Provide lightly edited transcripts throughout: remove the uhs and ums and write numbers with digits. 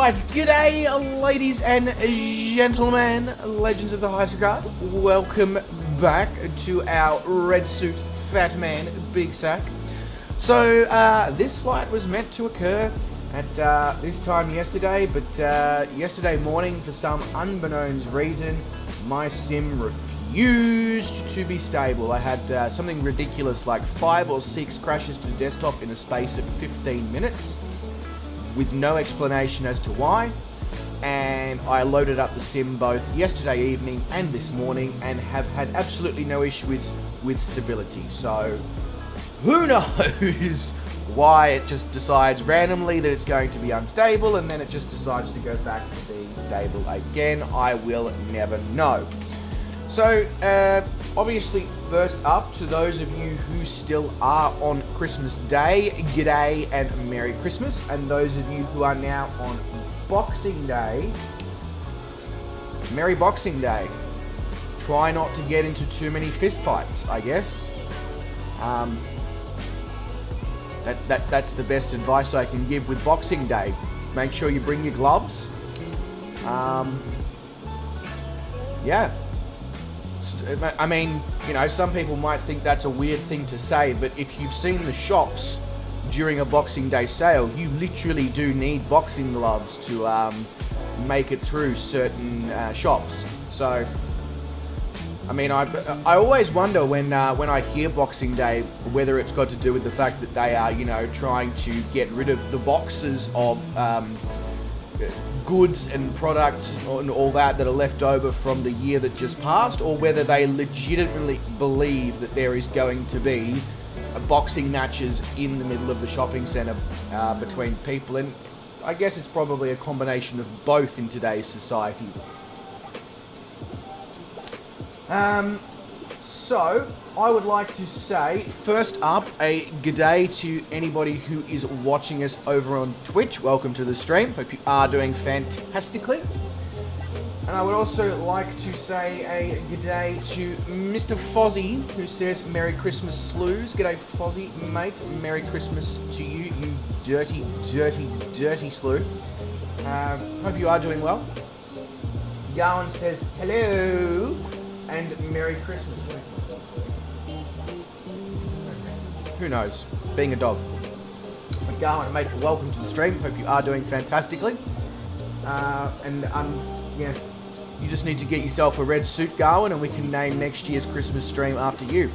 Right, g'day ladies and gentlemen, legends of the high regard. Welcome back to our red suit fat man, Big Sack. So, this flight was meant to occur at this time yesterday, but yesterday morning, for some unbeknownst reason, my sim refused to be stable. I had something ridiculous like 5 or 6 crashes to desktop in a space of 15 minutes. With no explanation as to why, and I loaded up the sim both yesterday evening and this morning and have had absolutely no issues with stability. So who knows why it just decides randomly that it's going to be unstable and then it just decides to go back to being stable again. I will never know. So obviously, first up, to those of you who still are on Christmas Day, g'day and Merry Christmas. And those of you who are now on Boxing Day, Merry Boxing Day. Try not to get into too many fist fights, I guess. That's the best advice I can give with Boxing Day. Make sure you bring your gloves. Yeah. I mean, you know, some people might think that's a weird thing to say, but if you've seen the shops during a Boxing Day sale, you literally do need boxing gloves to make it through certain shops. So, I mean, I always wonder when I hear Boxing Day whether it's got to do with the fact that they are, you know, trying to get rid of the boxes of goods and products and all that are left over from the year that just passed, or whether they legitimately believe that there is going to be boxing matches in the middle of the shopping centre between people. And I guess it's probably a combination of both in today's society. So, I would like to say, first up, a g'day to anybody who is watching us over on Twitch. Welcome to the stream. Hope you are doing fantastically. And I would also like to say a g'day to Mr. Fozzie, who says Merry Christmas Slews. G'day Fozzie, mate. Merry Christmas to you, you dirty, dirty, dirty slew. Hope you are doing well. Gowan says hello and Merry Christmas. Who knows? Being a dog. But Garwin, mate, welcome to the stream. Hope you are doing fantastically. Yeah, you just need to get yourself a red suit, Garwin, and we can name next year's Christmas stream after you.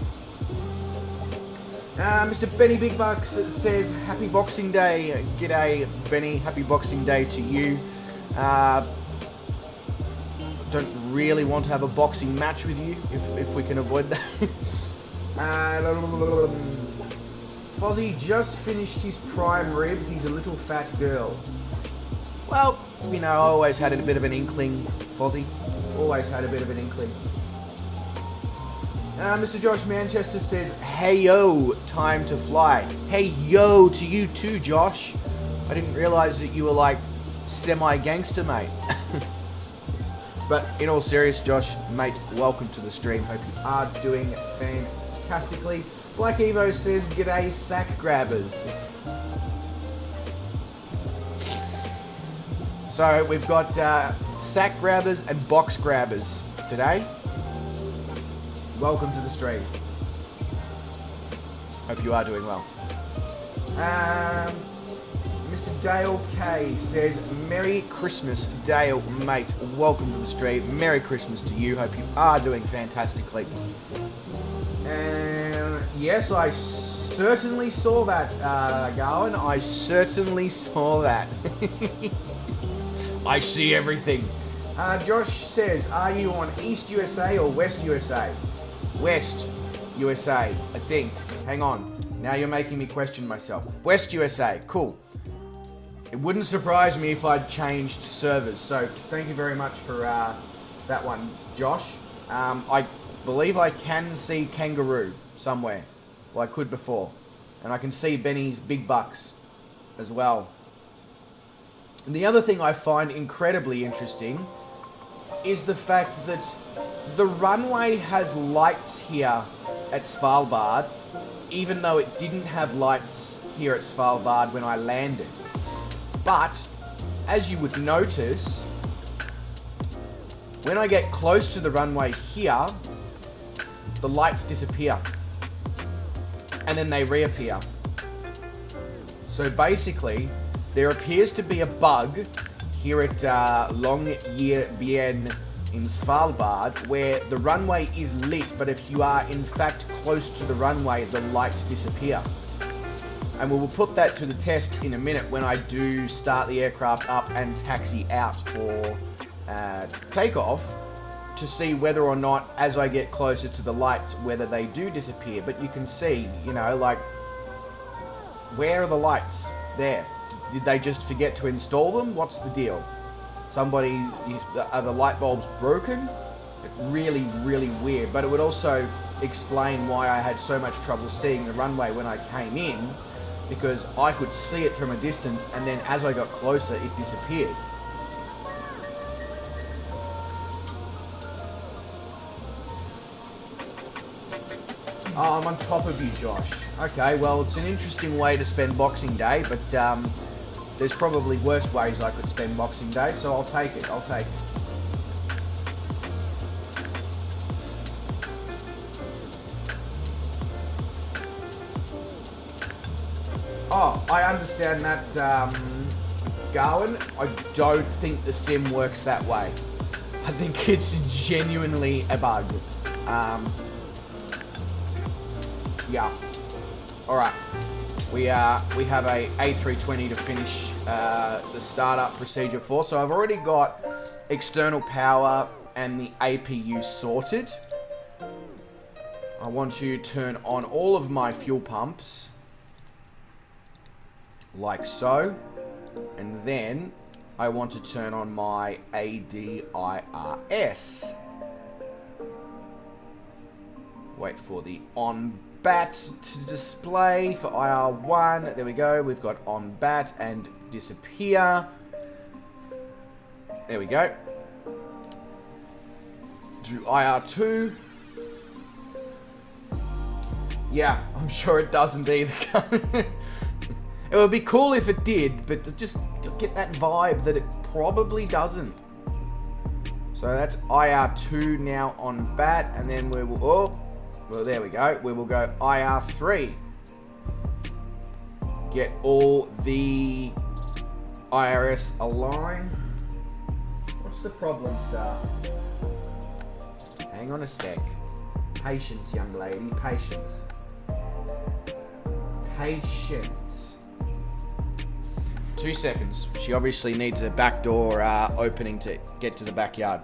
Mr. Benny Big Bucks says, Happy Boxing Day. G'day, Benny. Happy Boxing Day to you. Don't really want to have a boxing match with you, if we can avoid that. Fozzie just finished his prime rib. He's a little fat girl. Well, you know, I always had a bit of an inkling, Fozzie. Always had a bit of an inkling. Mr. Josh Manchester says, hey yo, time to fly. Hey yo to you too, Josh. I didn't realise that you were like semi-gangster, mate. But in all seriousness, Josh, mate, welcome to the stream. Hope you are doing fantastically. Black Evo says, g'day, sack grabbers. So we've got sack grabbers and box grabbers today. Welcome to the stream. Hope you are doing well. Mr. Dale K says, Merry Christmas, Dale, mate. Welcome to the stream. Merry Christmas to you. Hope you are doing fantastically. And yes, I certainly saw that, Garwin. I certainly saw that. I see everything. Josh says, are you on East USA or West USA? West USA, I think. Hang on. Now you're making me question myself. West USA, cool. It wouldn't surprise me if I'd changed servers. So thank you very much for that one, Josh. I believe I can see Kangaroo somewhere. Well, I could before. And I can see Benny's Big Bucks as well. And the other thing I find incredibly interesting is the fact that the runway has lights here at Svalbard, even though it didn't have lights here at Svalbard when I landed. But as you would notice, when I get close to the runway here, the lights disappear. And then they reappear. So basically, there appears to be a bug here at Longyearbyen in Svalbard, where the runway is lit, but if you are in fact close to the runway, the lights disappear. And we will put that to the test in a minute when I do start the aircraft up and taxi out for takeoff, to see whether or not, as I get closer to the lights, whether they do disappear. But you can see, you know, like, where are the lights? There. Did they just forget to install them? What's the deal? Are the light bulbs broken? Really, really weird. But it would also explain why I had so much trouble seeing the runway when I came in, because I could see it from a distance, and then as I got closer, it disappeared. Oh, I'm on top of you, Josh. Okay, well, it's an interesting way to spend Boxing Day, but there's probably worse ways I could spend Boxing Day, so I'll take it. I'll take it. Oh, I understand that, Garwin. I don't think the sim works that way. I think it's genuinely a bug. Yeah. Alright. We have a A320 to finish the startup procedure for. So I've already got external power and the APU sorted. I want to turn on all of my fuel pumps. Like so. And then I want to turn on my ADIRS. Wait for the on bat to display for IR1. There we go. We've got on bat and disappear. There we go. Do IR2. Yeah, I'm sure it doesn't either. It would be cool if it did, but just get that vibe that it probably doesn't. So that's IR2 now on bat, and then we will... Oh, well, there we go. We will go IR3. Get all the IRS aligned. What's the problem, Star? Hang on a sec. Patience, young lady. Patience. Patience. 2 seconds. She obviously needs a back door opening to get to the backyard.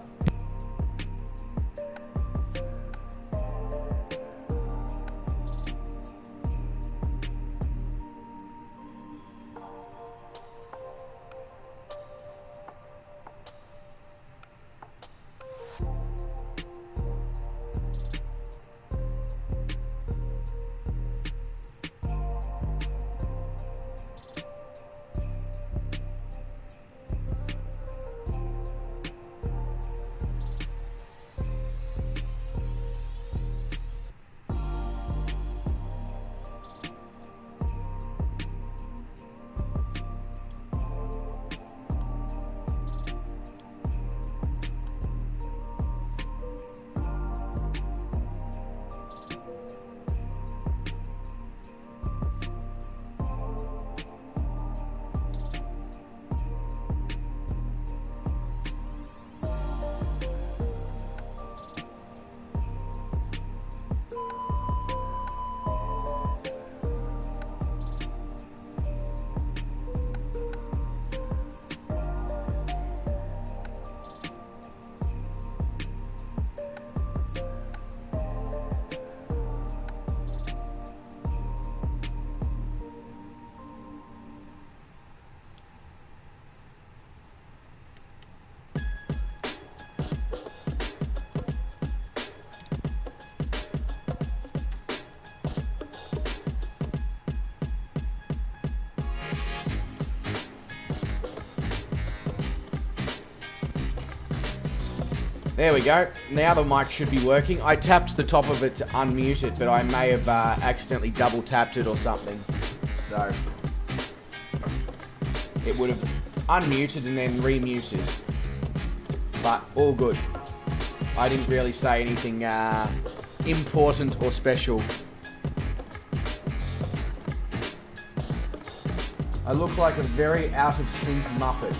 There we go. Now the mic should be working. I tapped the top of it to unmute it, but I may have accidentally double tapped it or something. So it would have unmuted and then remuted. But all good. I didn't really say anything important or special. I look like a very out of sync Muppet.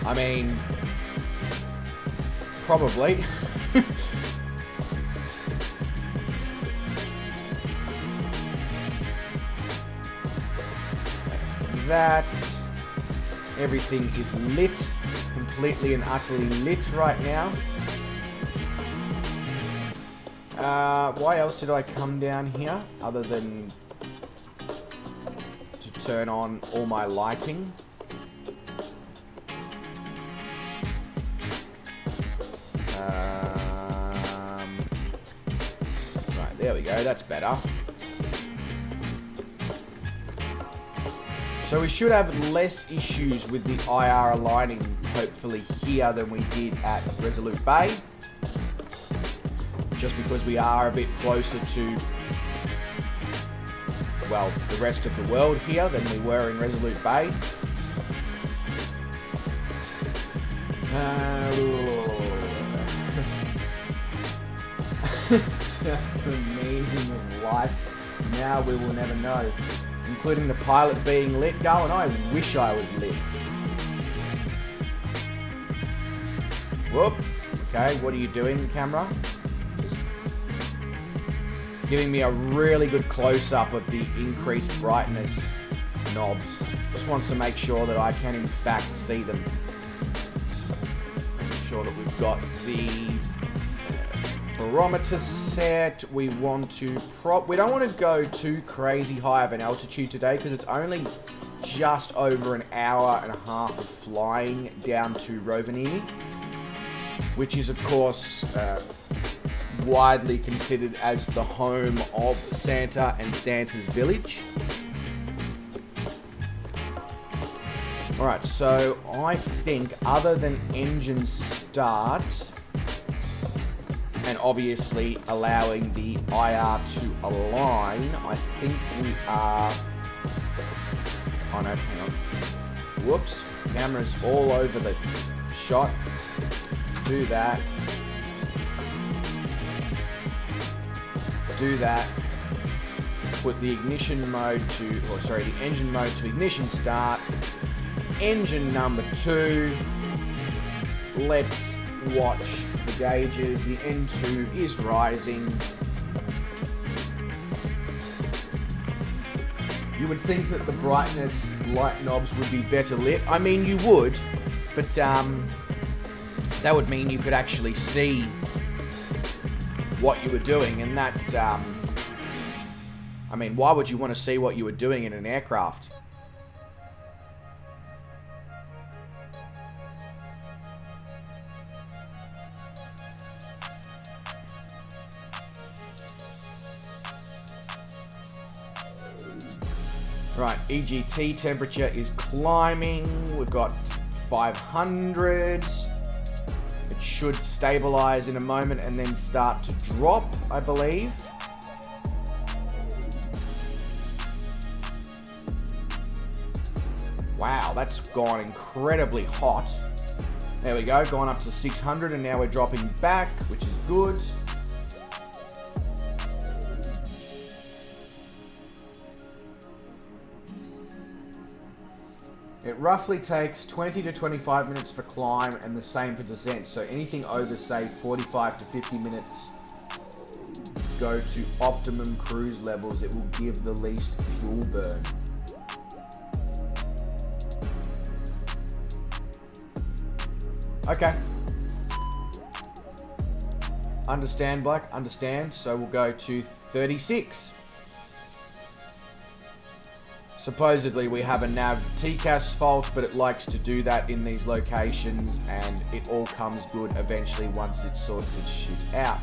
I mean, probably. That's that. Everything is lit. Completely and utterly lit right now. Why else did I come down here other than to turn on all my lighting? Right, there we go, that's better. So we should have less issues with the IR aligning, hopefully, here than we did at Resolute Bay. Just because we are a bit closer to, well, the rest of the world here than we were in Resolute Bay. Just the meaning of life. Now we will never know. Including the pilot being lit, going, I wish I was lit. Whoop. Okay, what are you doing, camera? Just giving me a really good close-up of the increased brightness knobs. Just wants to make sure that I can in fact see them. Make sure that we've got the barometer set. We want to we don't want to go too crazy high of an altitude today because it's only just over an hour and a half of flying down to Rovaneimi, which is of course widely considered as the home of Santa and Santa's village. Alright, so I think other than engine start and obviously allowing the IR to align, I think we are... Oh no, hang on. Whoops. Camera's all over the shot. Do that. Do that. Put the ignition mode to... Or sorry, the engine mode to ignition start. Engine number 2. Let's watch the gauges. The N2 is rising. You would think that the brightness light knobs would be better lit. I mean, you would, but that would mean you could actually see what you were doing, and that, I mean, why would you want to see what you were doing in an aircraft? Right, EGT temperature is climbing. We've got 500. It should stabilize in a moment and then start to drop, I believe. Wow, that's gone incredibly hot. There we go, gone up to 600 and now we're dropping back, which is good. It roughly takes 20 to 25 minutes for climb and the same for descent. So anything over, say, 45 to 50 minutes go to optimum cruise levels. It will give the least fuel burn. Okay. Understand, Black. Understand. So we'll go to 36. Supposedly we have a nav TCAS fault, but it likes to do that in these locations, and it all comes good eventually once it sorts its shit out.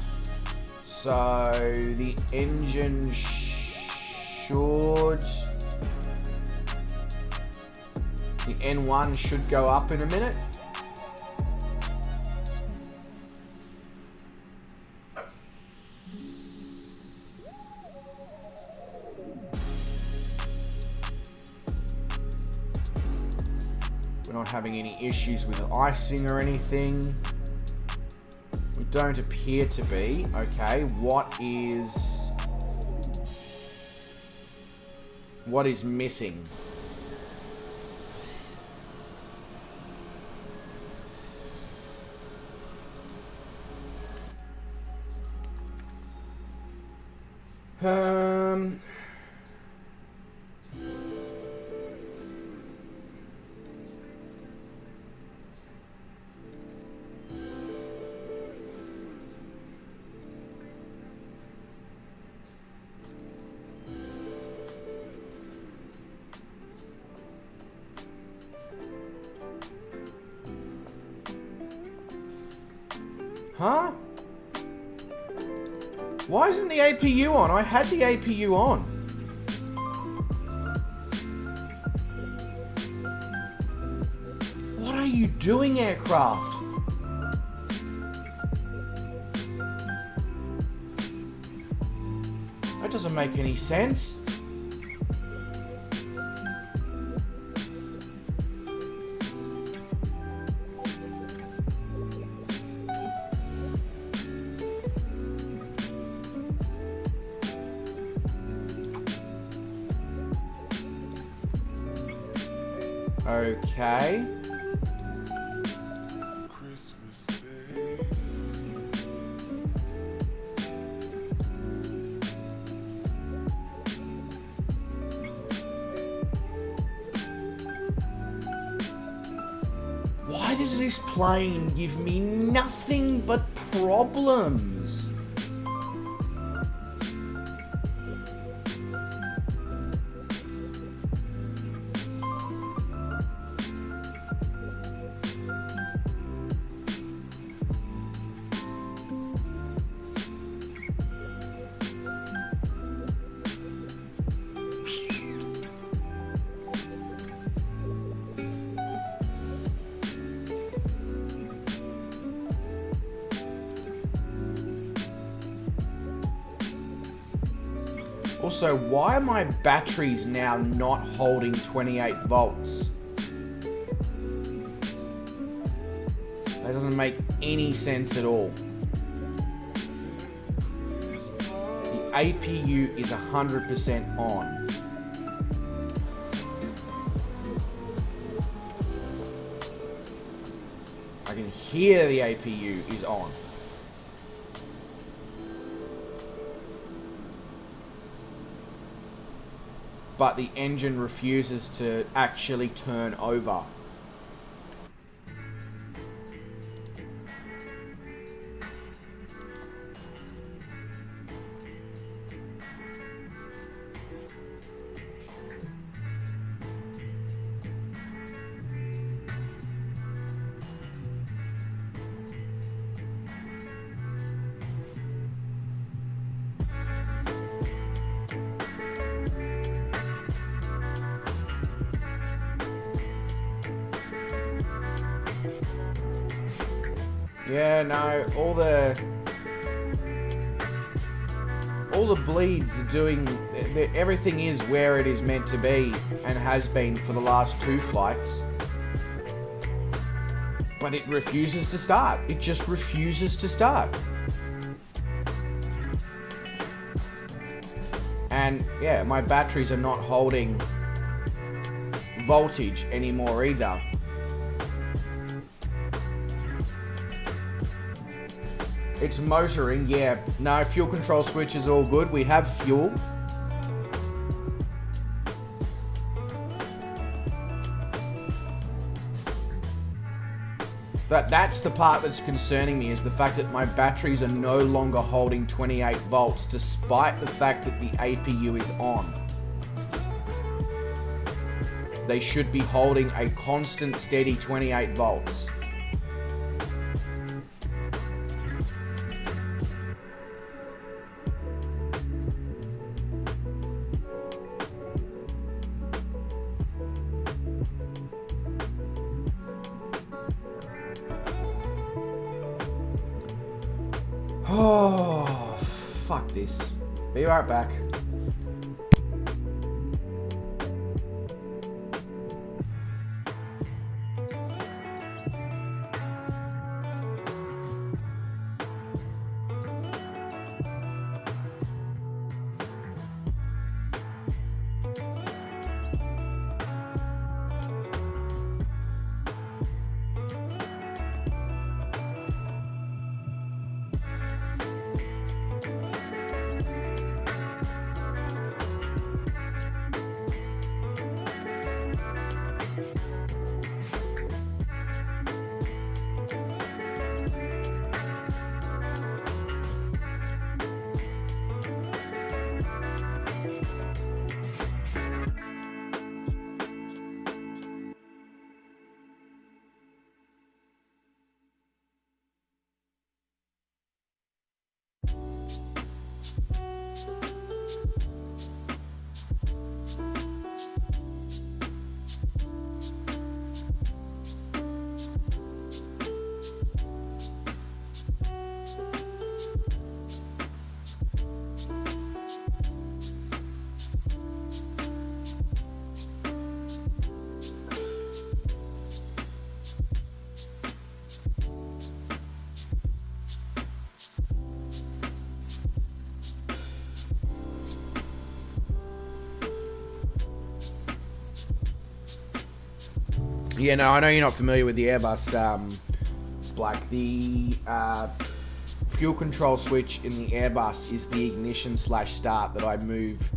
So the engine should... The N1 should go up in a minute. not having any issues with icing or anything. We don't appear to be. Okay, what is missing? Huh? Why isn't the APU on? I had the APU on. What are you doing, aircraft? That doesn't make any sense. Okay. Why does this plane give me nothing but problems? Also, why are my batteries now not holding 28 volts? That doesn't make any sense at all. The APU is 100% on. I can hear the APU is on. But the engine refuses to actually turn over. Yeah, no, all the bleeds are doing, everything is where it is meant to be and has been for the last 2 flights. But it refuses to start. It just refuses to start. And yeah, my batteries are not holding voltage anymore either. It's motoring, yeah. No, fuel control switch is all good. We have fuel. That's the part that's concerning me, is the fact that my batteries are no longer holding 28 volts, despite the fact that the APU is on. They should be holding a constant, steady 28 volts. Oh, fuck this. Be right back. Yeah, no, I know you're not familiar with the Airbus, Black. The fuel control switch in the Airbus is the ignition/start that I move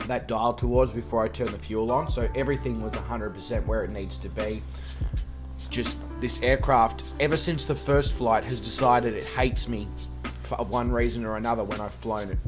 that dial towards before I turn the fuel on. So everything was 100% where it needs to be. Just this aircraft, ever since the first flight, has decided it hates me for one reason or another when I've flown it.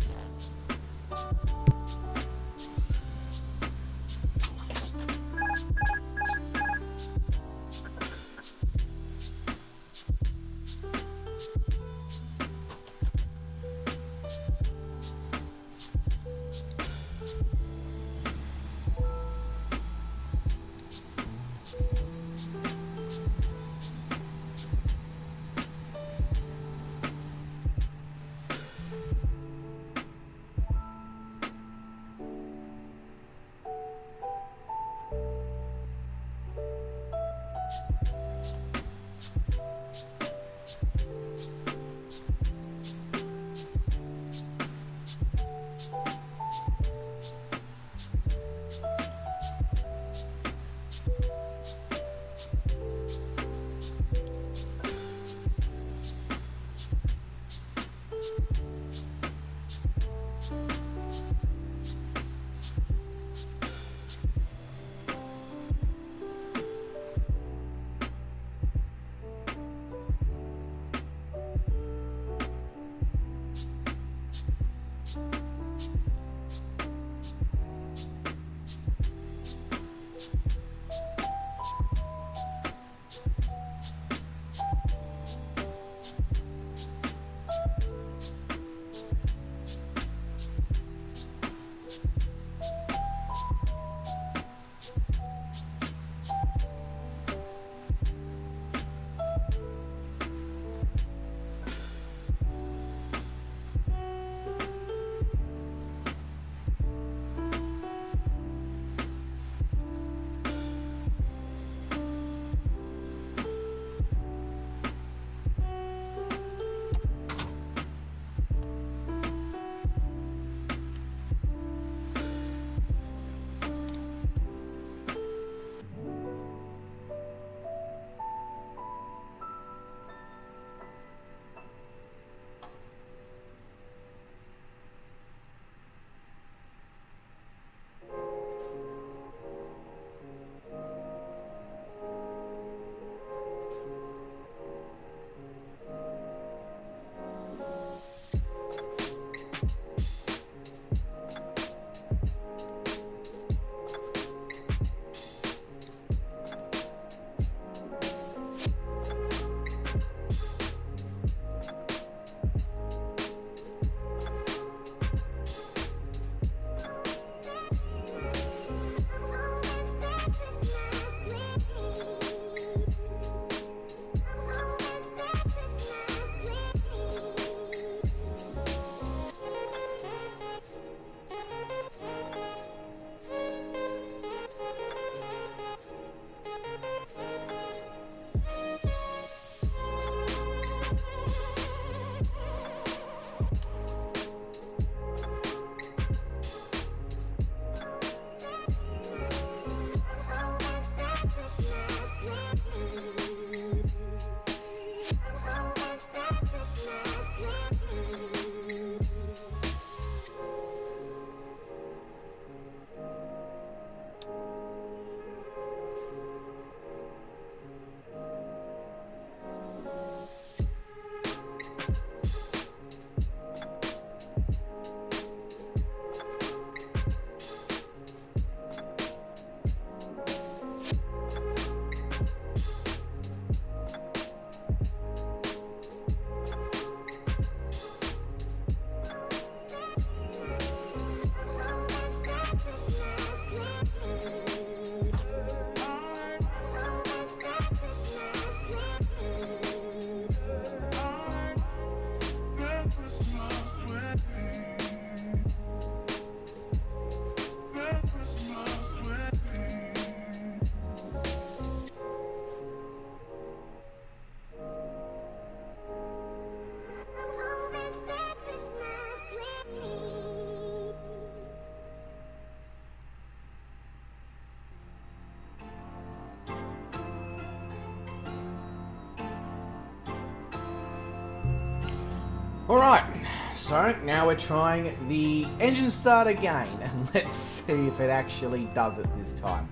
Alright, so now we're trying the engine start again, and let's see if it actually does it this time.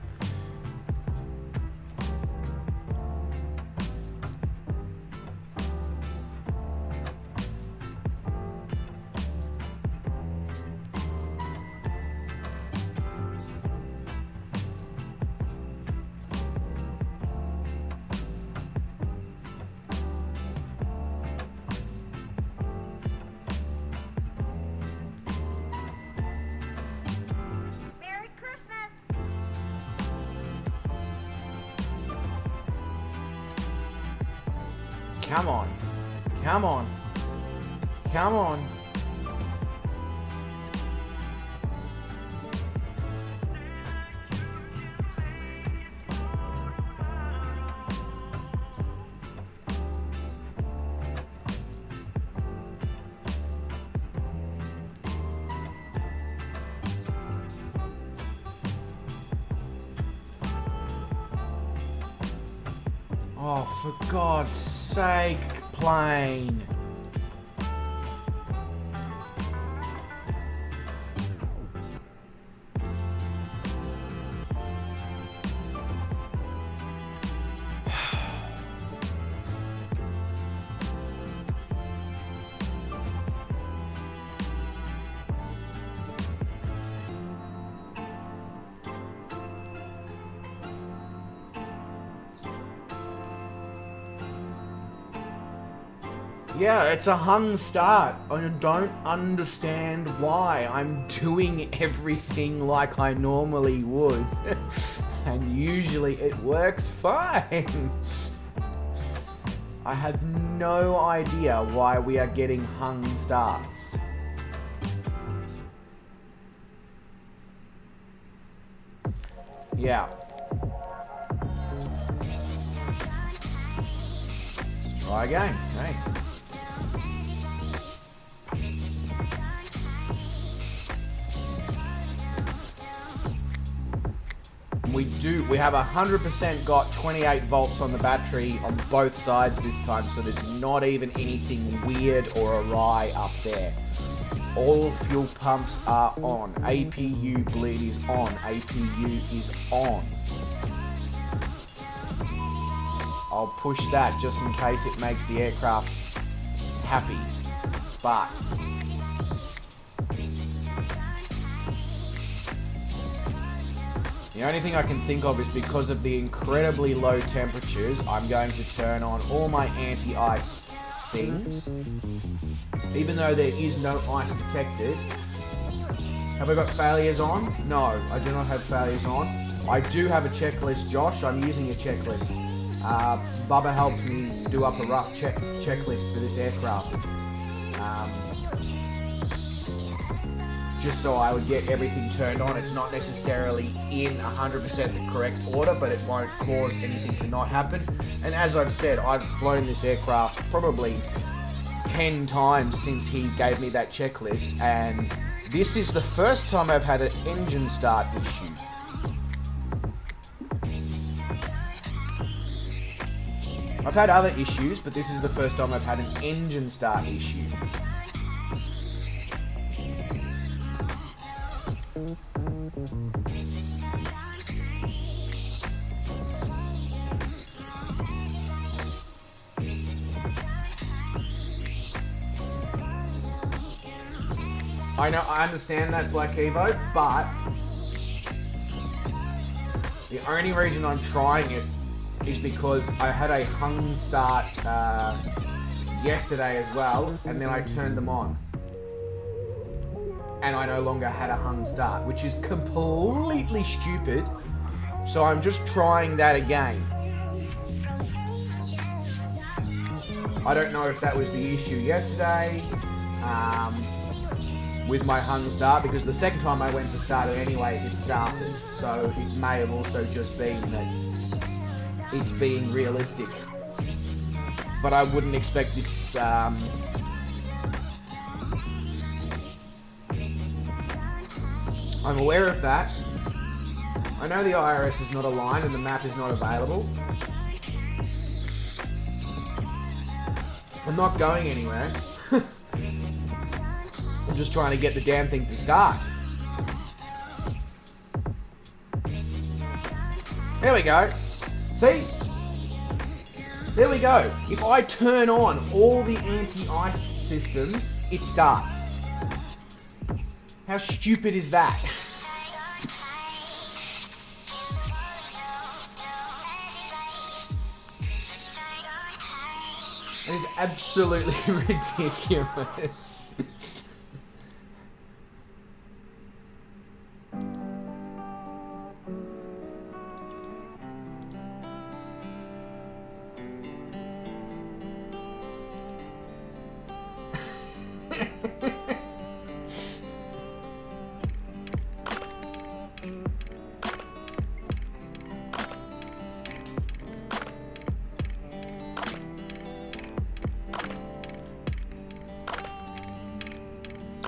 Come on. Come on. Come on. Oh, for God's sake, plane. Yeah, it's a hung start. I don't understand why. I'm doing everything like I normally would. And usually it works fine. I have no idea why we are getting hung starts. Yeah. Let's try again, hey. We have 100% got 28 volts on the battery on both sides this time, so there's not even anything weird or awry up there. All fuel pumps are on. APU bleed is on. APU is on. I'll push that just in case it makes the aircraft happy. But the only thing I can think of is because of the incredibly low temperatures, I'm going to turn on all my anti-ice things. Even though there is no ice detected. Have I got failures on? No, I do not have failures on. I do have a checklist, Josh. I'm using a checklist. Bubba helped me do up a rough checklist for this aircraft. Just so I would get everything turned on. It's not necessarily in 100% the correct order, but it won't cause anything to not happen. And as I've said, I've flown this aircraft probably 10 times since he gave me that checklist, and this is the first time I've had an engine start issue. I've had other issues, but this is the first time I've had an engine start issue. I know, I understand that, Black Evo, but the only reason I'm trying it is because I had a hung start yesterday as well, and then I turned them on. And I no longer had a hung start, which is completely stupid. So I'm just trying that again. I don't know if that was the issue yesterday with my hung start, because the second time I went to start it anyway, it started. So it may have also just been that it's being realistic. But I wouldn't expect this... I'm aware of that. I know the IRS is not aligned and the map is not available. I'm not going anywhere. just trying to get the damn thing to start. There we go. See? There we go. If I turn on all the anti-ice systems, it starts. How stupid is that? It is absolutely ridiculous.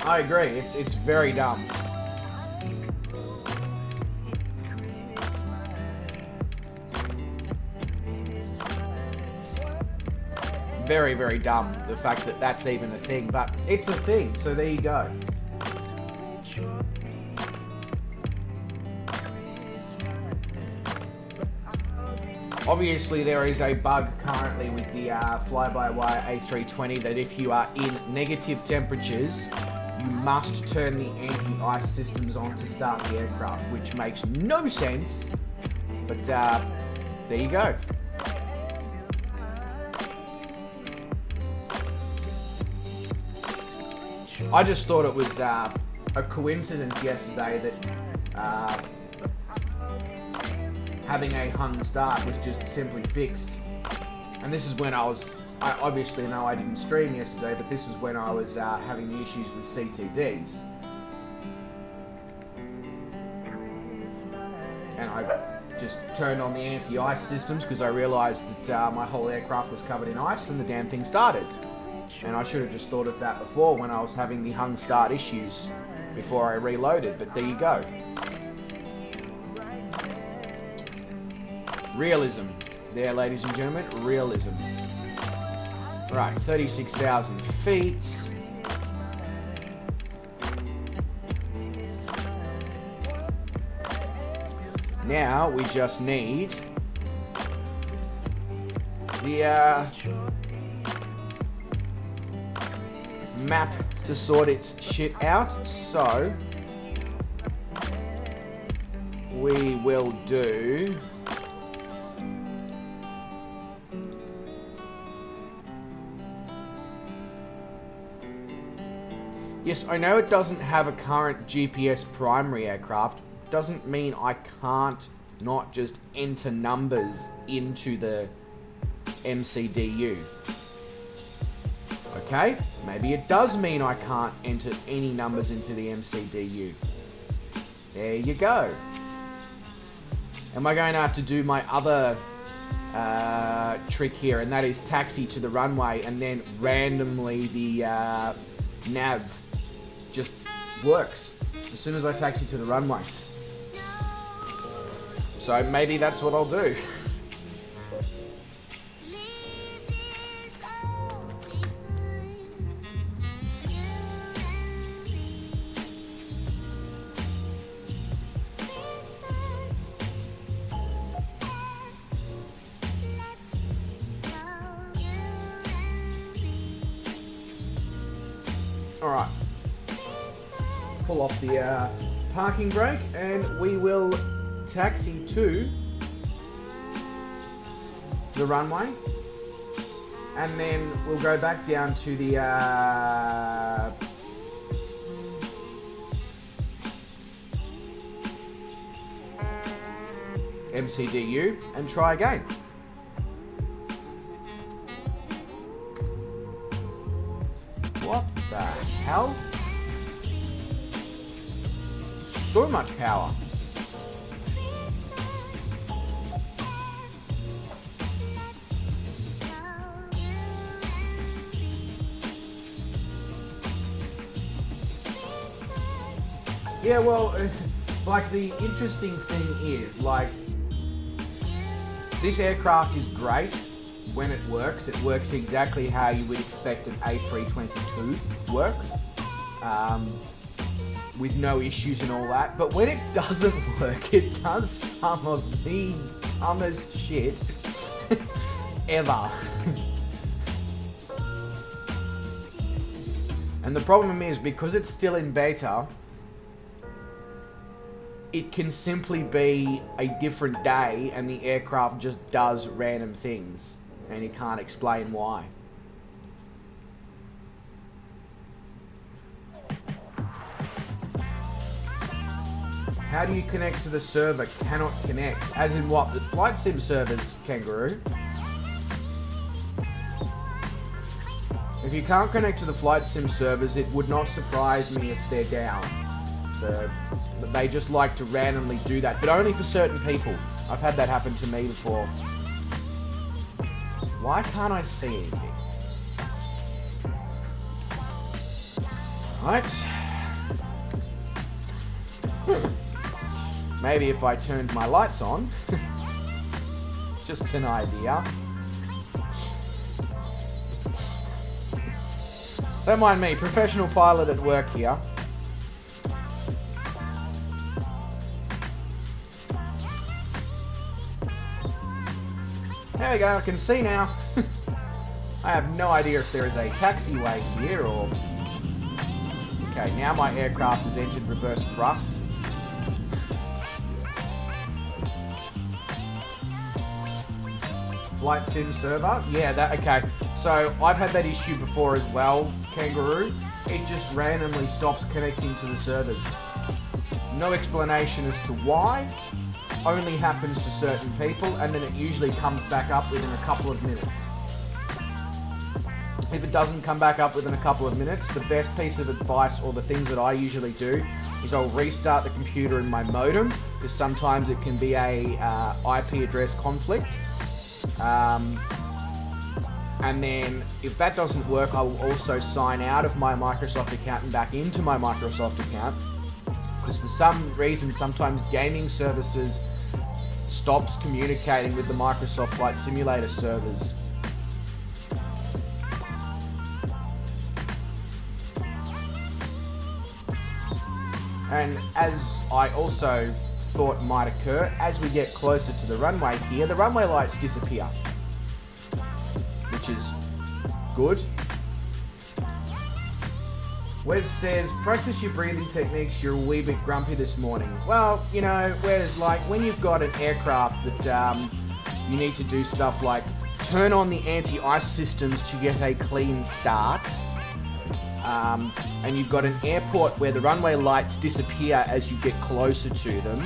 I agree, it's very dumb. Very, very dumb, the fact that that's even a thing, but it's a thing, so there you go. Obviously, there is a bug currently with the fly-by-wire A320 that if you are in negative temperatures, you must turn the anti-ice systems on to start the aircraft, which makes no sense, but there you go. I just thought it was a coincidence yesterday that having a hung start was just simply fixed. And this is when I obviously know I didn't stream yesterday, but this is when I was having the issues with CTDs. And I just turned on the anti-ice systems because I realised that my whole aircraft was covered in ice and the damn thing started. And I should have just thought of that before when I was having the hung start issues before I reloaded, but there you go. Realism. There, ladies and gentlemen, realism. Right, 36,000 feet. Now we just need the map to sort its shit out, so we will do yes, I know it doesn't have a current GPS primary aircraft. Doesn't mean I can't not just enter numbers into the MCDU. Okay, maybe it does mean I can't enter any numbers into the MCDU. There you go. Am I going to have to do my other trick here, and that is taxi to the runway, and then randomly the nav just works as soon as I taxi to the runway. So maybe that's what I'll do. Alright, pull off the parking brake and we will taxi to the runway, and then we'll go back down to the MCDU and try again. What the hell? So much power. Yeah, well, like, the interesting thing is, like, this aircraft is great when it works. It works exactly how you would expect an A320 to work. with no issues and all that. But when it doesn't work, it does some of the dumbest shit ever. And the problem is, because it's still in beta, it can simply be a different day and the aircraft just does random things and you can't explain why. How do you connect to the server? Cannot connect. As in what? The flight sim servers, Kangaroo. If you can't connect to the flight sim servers, it would not surprise me if they're down. So, they just like to randomly do that, but only for certain people. I've had that happen to me before. Why can't I see anything? Right. Maybe if I turned my lights on. Just an idea. Don't mind me, professional pilot at work here. There we go, I can see now. I have no idea if there is a taxiway here or... Okay, now my aircraft has entered reverse thrust. Flight sim server? Yeah, that, okay. So, I've had that issue before as well, Kangaroo. It just randomly stops connecting to the servers. No explanation as to why. Only happens to certain people, and then it usually comes back up within a couple of minutes. If it doesn't come back up within a couple of minutes, the best piece of advice, or the things that I usually do, is I'll restart the computer in my modem, because sometimes it can be a IP address conflict. And then, if that doesn't work, I will also sign out of my Microsoft account and back into my Microsoft account. Because for some reason, sometimes gaming services stops communicating with the Microsoft Flight Simulator servers. And as I also thought might occur, as we get closer to the runway here, the runway lights disappear. Which is good. Wes says, practice your breathing techniques, you're a wee bit grumpy this morning. Well, you know, Wes, like, when you've got an aircraft that you need to do stuff like turn on the anti-ice systems to get a clean start, and you've got an airport where the runway lights disappear as you get closer to them,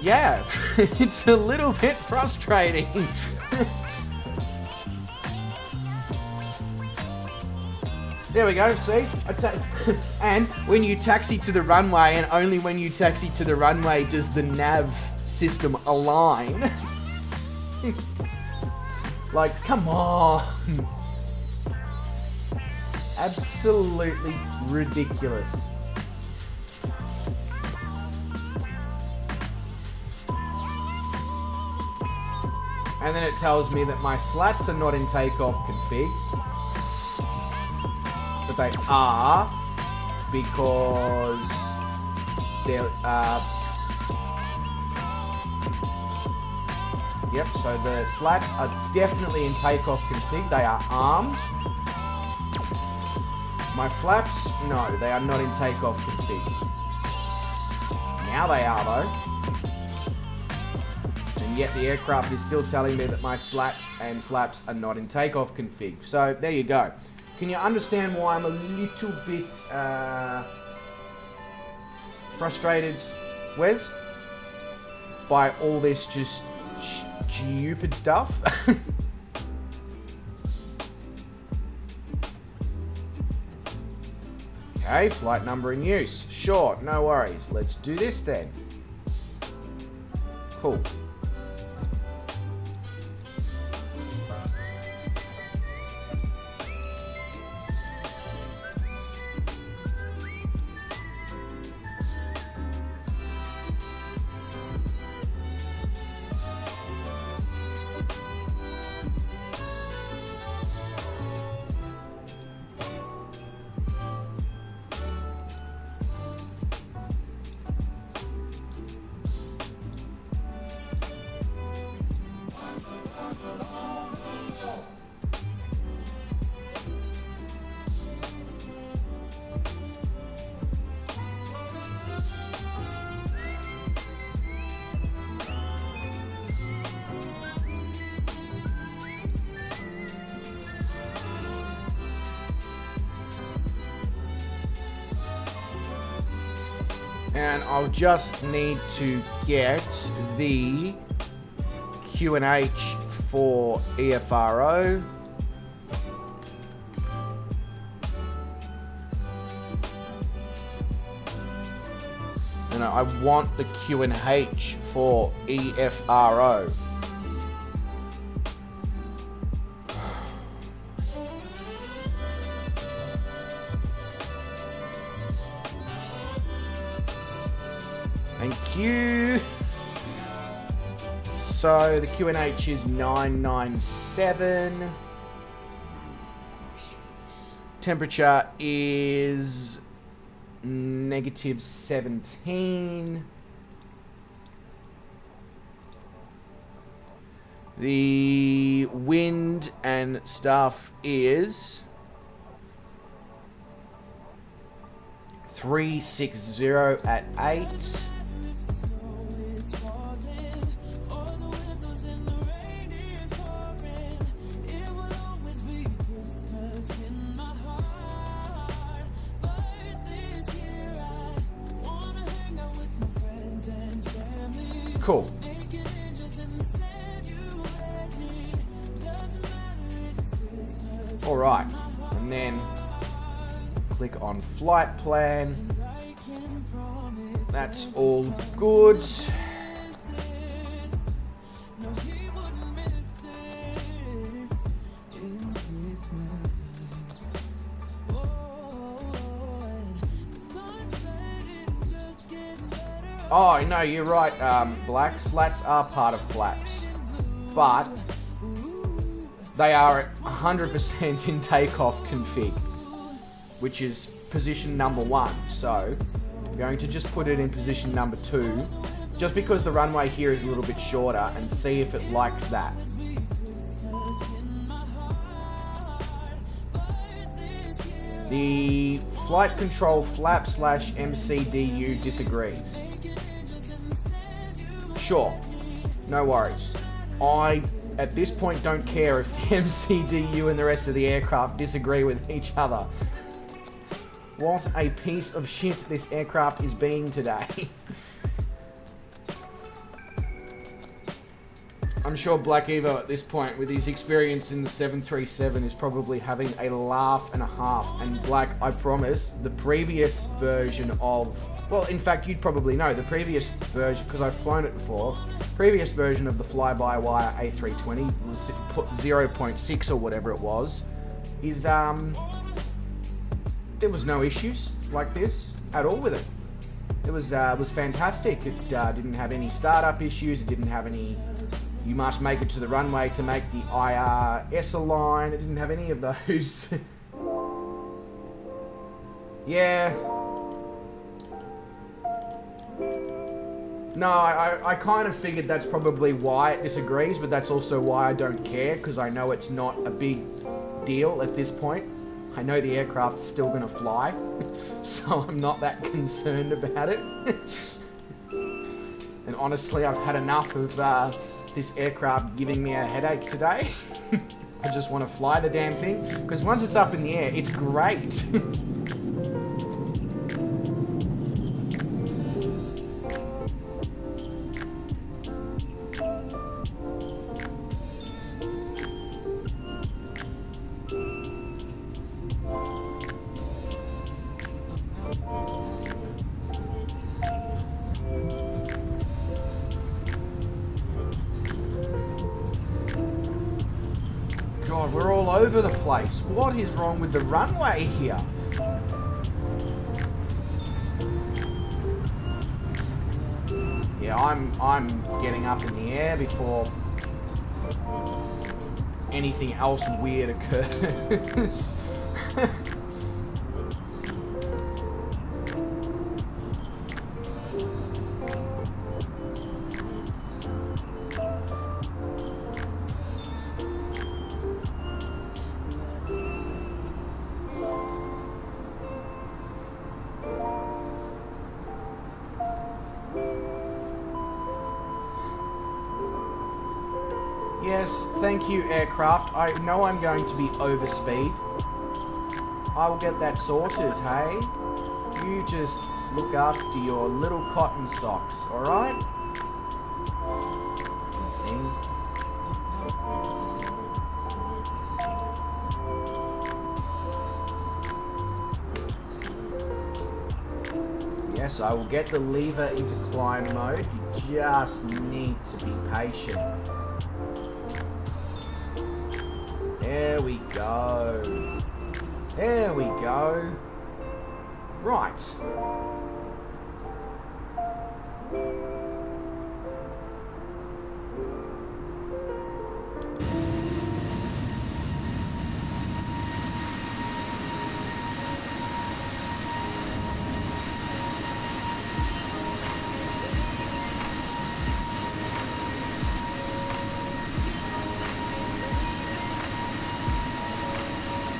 yeah, it's a little bit frustrating. There we go, see? And when you taxi to the runway, and only when you taxi to the runway does the nav system align. Like, come on. Absolutely ridiculous. And then it tells me that my slats are not in takeoff config. But they are, because they're, yep, so the slats are definitely in takeoff config. They are armed. My flaps, no, they are not in takeoff config. Now they are, though. And yet the aircraft is still telling me that my slats and flaps are not in takeoff config. So, there you go. Can you understand why I'm a little bit frustrated, Wes? By all this just stupid stuff? Okay, flight number in use. Sure, no worries. Let's do this then. Cool. And I'll just need to get the Q&H for EFRO. And I want the Q&H for EFRO. Thank you. So the Q&H is 997. Temperature is -17. The wind and stuff is 360 at 8. Cool. All right, and then click on flight plan. That's all good. Oh, no, you're right, Black. Slats are part of flaps. But they are at 100% in takeoff config, which is position number 1. So I'm going to just put it in position number 2, just because the runway here is a little bit shorter, and see if it likes that. The flight control flap / MCDU disagrees. Sure, no worries. I, at this point, don't care if the MCDU and the rest of the aircraft disagree with each other. What a piece of shit this aircraft is being today. I'm sure Black Evo at this point, with his experience in the 737, is probably having a laugh and a half. And Black, I promise, the previous version of... Well, in fact, you'd probably know. The previous version, because I've flown it before, previous version of the fly-by-wire A320 was 0.6 or whatever it was, is, there was no issues like this at all with it. It was fantastic. It didn't have any startup issues. It didn't have any... You must make it to the runway to make the IRS align. It didn't have any of those. Yeah. No, I kind of figured that's probably why it disagrees, but that's also why I don't care, because I know it's not a big deal at this point. I know the aircraft's still going to fly, so I'm not that concerned about it. And honestly, I've had enough of this aircraft giving me a headache today. I just want to fly the damn thing, because once it's up in the air, it's great. God, we're all over the place. What is wrong with the runway here? Yeah, I'm getting up in the air before anything else weird occurs. Yes, thank you, aircraft. I know I'm going to be overspeed. I will get that sorted, hey? You just look after your little cotton socks, alright? Thing. Yes, I will get the lever into climb mode. You just need to be patient. There we go. There we go. Right.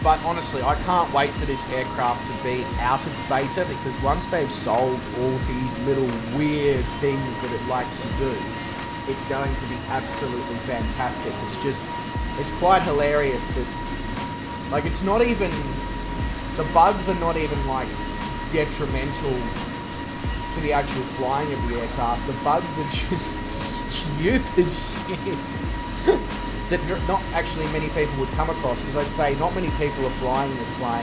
But honestly, I can't wait for this aircraft to be out of beta, because once they've solved all these little weird things that it likes to do, it's going to be absolutely fantastic. It's quite hilarious that, like, it's not even, the bugs are not even, like, detrimental to the actual flying of the aircraft. The bugs are just stupid shit. That not actually many people would come across, because I'd say not many people are flying this plane,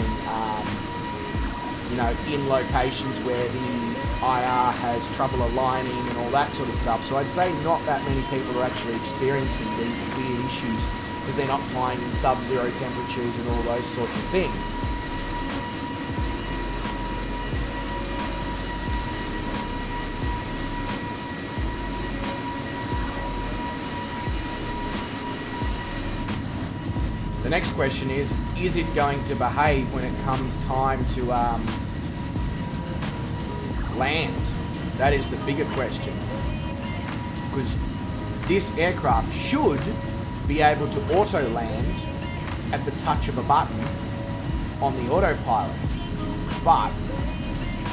in locations where the IR has trouble aligning and all that sort of stuff. So I'd say not that many people are actually experiencing these weird issues, because they're not flying in sub-zero temperatures and all those sorts of things. The next question is it going to behave when it comes time to land? That is the bigger question. Because this aircraft should be able to auto-land at the touch of a button on the autopilot. But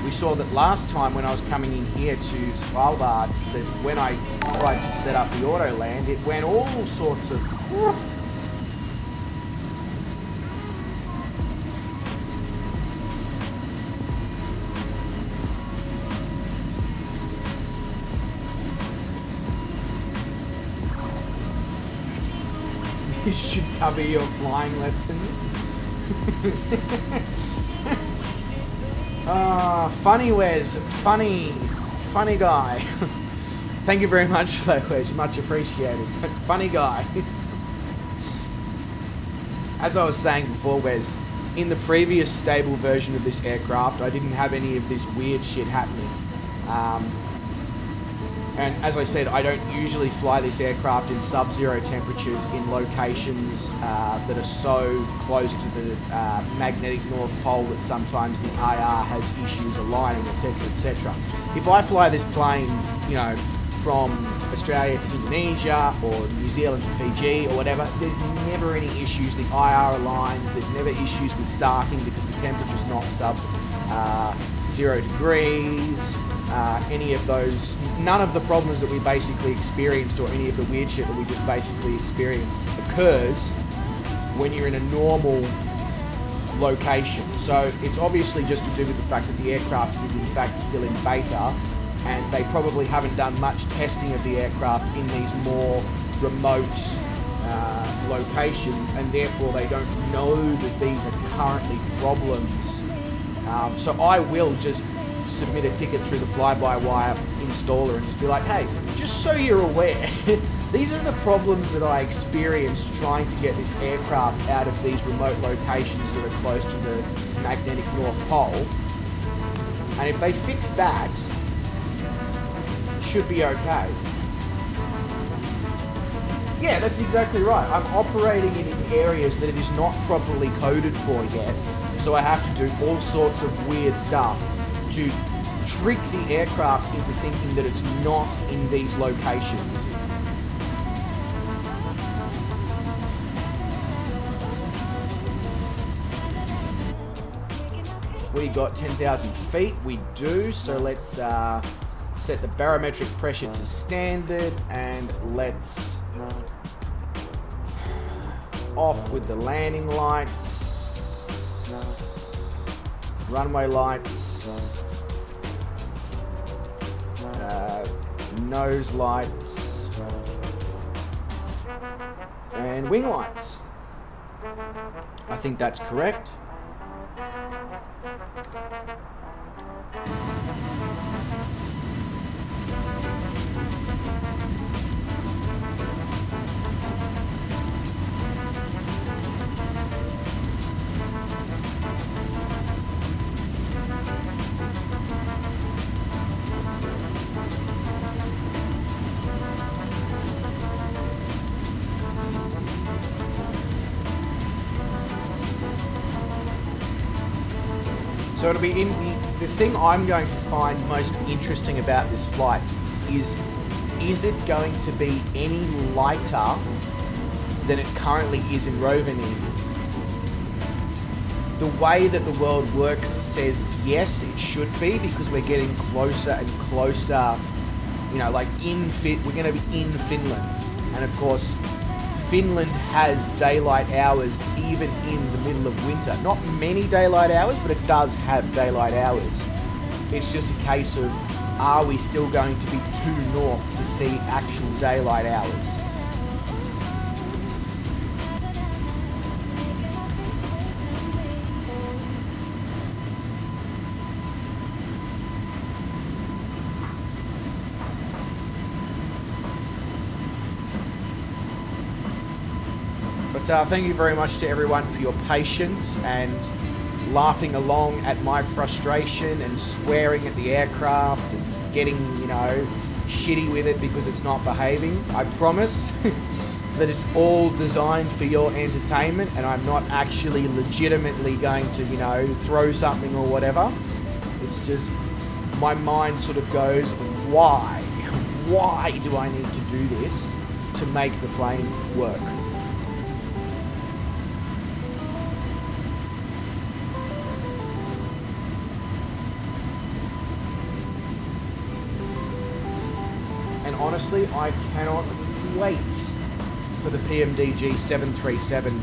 we saw that last time when I was coming in here to Svalbard, that when I tried to set up the auto-land, it went all sorts of... This should cover your flying lessons. Funny Wes, funny guy. Thank you very much for that, Wes, much appreciated. Funny guy. As I was saying before, Wes, in the previous stable version of this aircraft, I didn't have any of this weird shit happening. And as I said, I don't usually fly this aircraft in sub-zero temperatures in locations that are so close to the magnetic North Pole that sometimes the IR has issues aligning, etc., etc. If I fly this plane, from Australia to Indonesia or New Zealand to Fiji or whatever, there's never any issues. The IR aligns, there's never issues with starting because the temperature's not sub-0 degrees. Any of those, none of the problems that we basically experienced, or any of the weird shit that we just basically experienced, occurs when you're in a normal location. So it's obviously just to do with the fact that the aircraft is in fact still in beta, and they probably haven't done much testing of the aircraft in these more remote locations, and therefore they don't know that these are currently problems. So I will just submit a ticket through the fly-by-wire installer and just be like, hey, just so you're aware, these are the problems that I experienced trying to get this aircraft out of these remote locations that are close to the magnetic North Pole. And if they fix that, it should be okay. Yeah, that's exactly right. I'm operating in areas that it is not properly coded for yet, so I have to do all sorts of weird stuff to trick the aircraft into thinking that it's not in these locations. We got 10,000 feet, we do, so let's set the barometric pressure to standard, and let's off with the landing lights, runway lights, nose lights, and wing lights. I think that's correct. So it'll be the thing I'm going to find most interesting about this flight is it going to be any lighter than it currently is in Rovaneimi? The way that the world works says yes, it should be, because we're getting closer and closer, you know, like we're going to be in Finland. And of course, Finland has daylight hours even in the middle of winter. Not many daylight hours, but it does have daylight hours. It's just a case of, are we still going to be too north to see actual daylight hours? But thank you very much to everyone for your patience and laughing along at my frustration and swearing at the aircraft and getting, you know, shitty with it because it's not behaving. I promise that it's all designed for your entertainment, and I'm not actually legitimately going to, you know, throw something or whatever. It's just my mind sort of goes, why? Why do I need to do this to make the plane work? Honestly, I cannot wait for the PMDG 737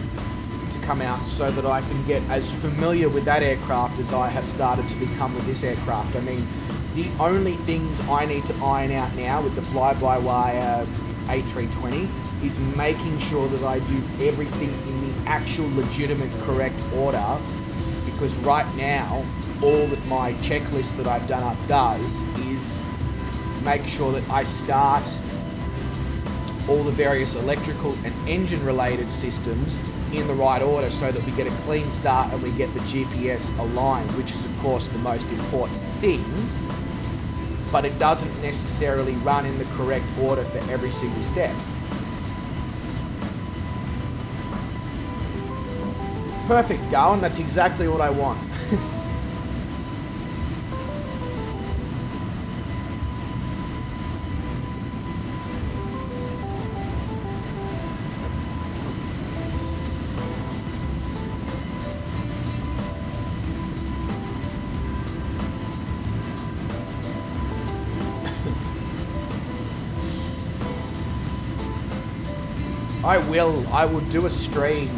to come out so that I can get as familiar with that aircraft as I have started to become with this aircraft. I mean, the only things I need to iron out now with the fly-by-wire A320 is making sure that I do everything in the actual legitimate correct order, because right now, all that my checklist that I've done up does is make sure that I start all the various electrical and engine related systems in the right order so that we get a clean start and we get the GPS aligned, which is of course the most important things, but it doesn't necessarily run in the correct order for every single step. Perfect, Garland, that's exactly what I want. I will do a stream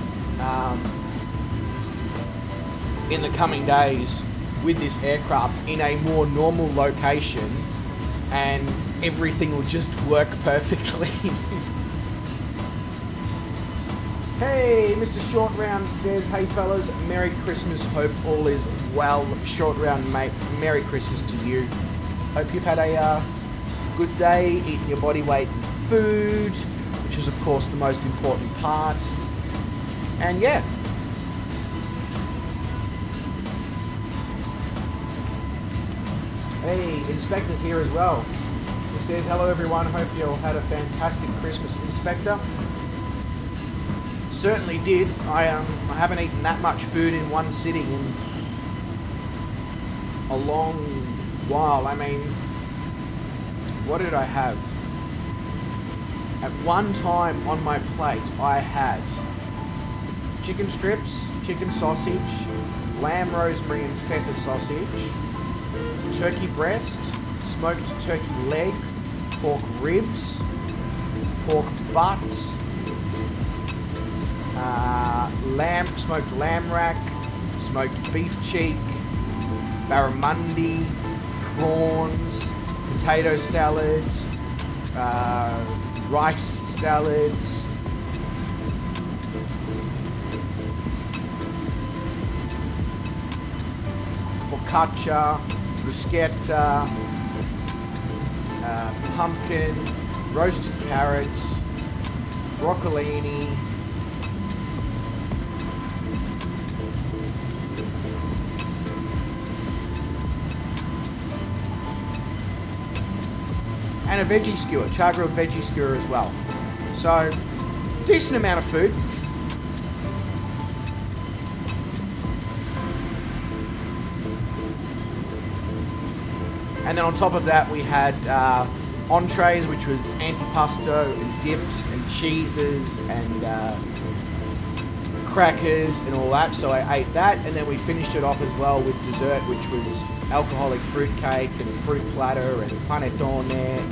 in the coming days with this aircraft in a more normal location, and everything will just work perfectly. Hey, Mr. Short Round says, hey fellas, Merry Christmas, hope all is well. Short Round, mate, Merry Christmas to you. Hope you've had a good day, eating your body weight in food, which is of course the most important part. And yeah. Hey, Inspector's here as well. He says, hello everyone, hope you all had a fantastic Christmas, Inspector. Certainly did. I haven't eaten that much food in one sitting in a long while. I mean, what did I have? At one time on my plate, I had chicken strips, chicken sausage, lamb, rosemary and feta sausage, turkey breast, smoked turkey leg, pork ribs, pork butt, smoked lamb rack, smoked beef cheek, barramundi, prawns, potato salads, rice salads, focaccia, bruschetta, pumpkin, roasted carrots, broccolini, and a veggie skewer, char-grilled veggie skewer as well. So, decent amount of food. And then on top of that, we had entrees, which was antipasto and dips and cheeses and crackers and all that. So I ate that, and then we finished it off as well with dessert, which was alcoholic fruit cake and fruit platter and panettone and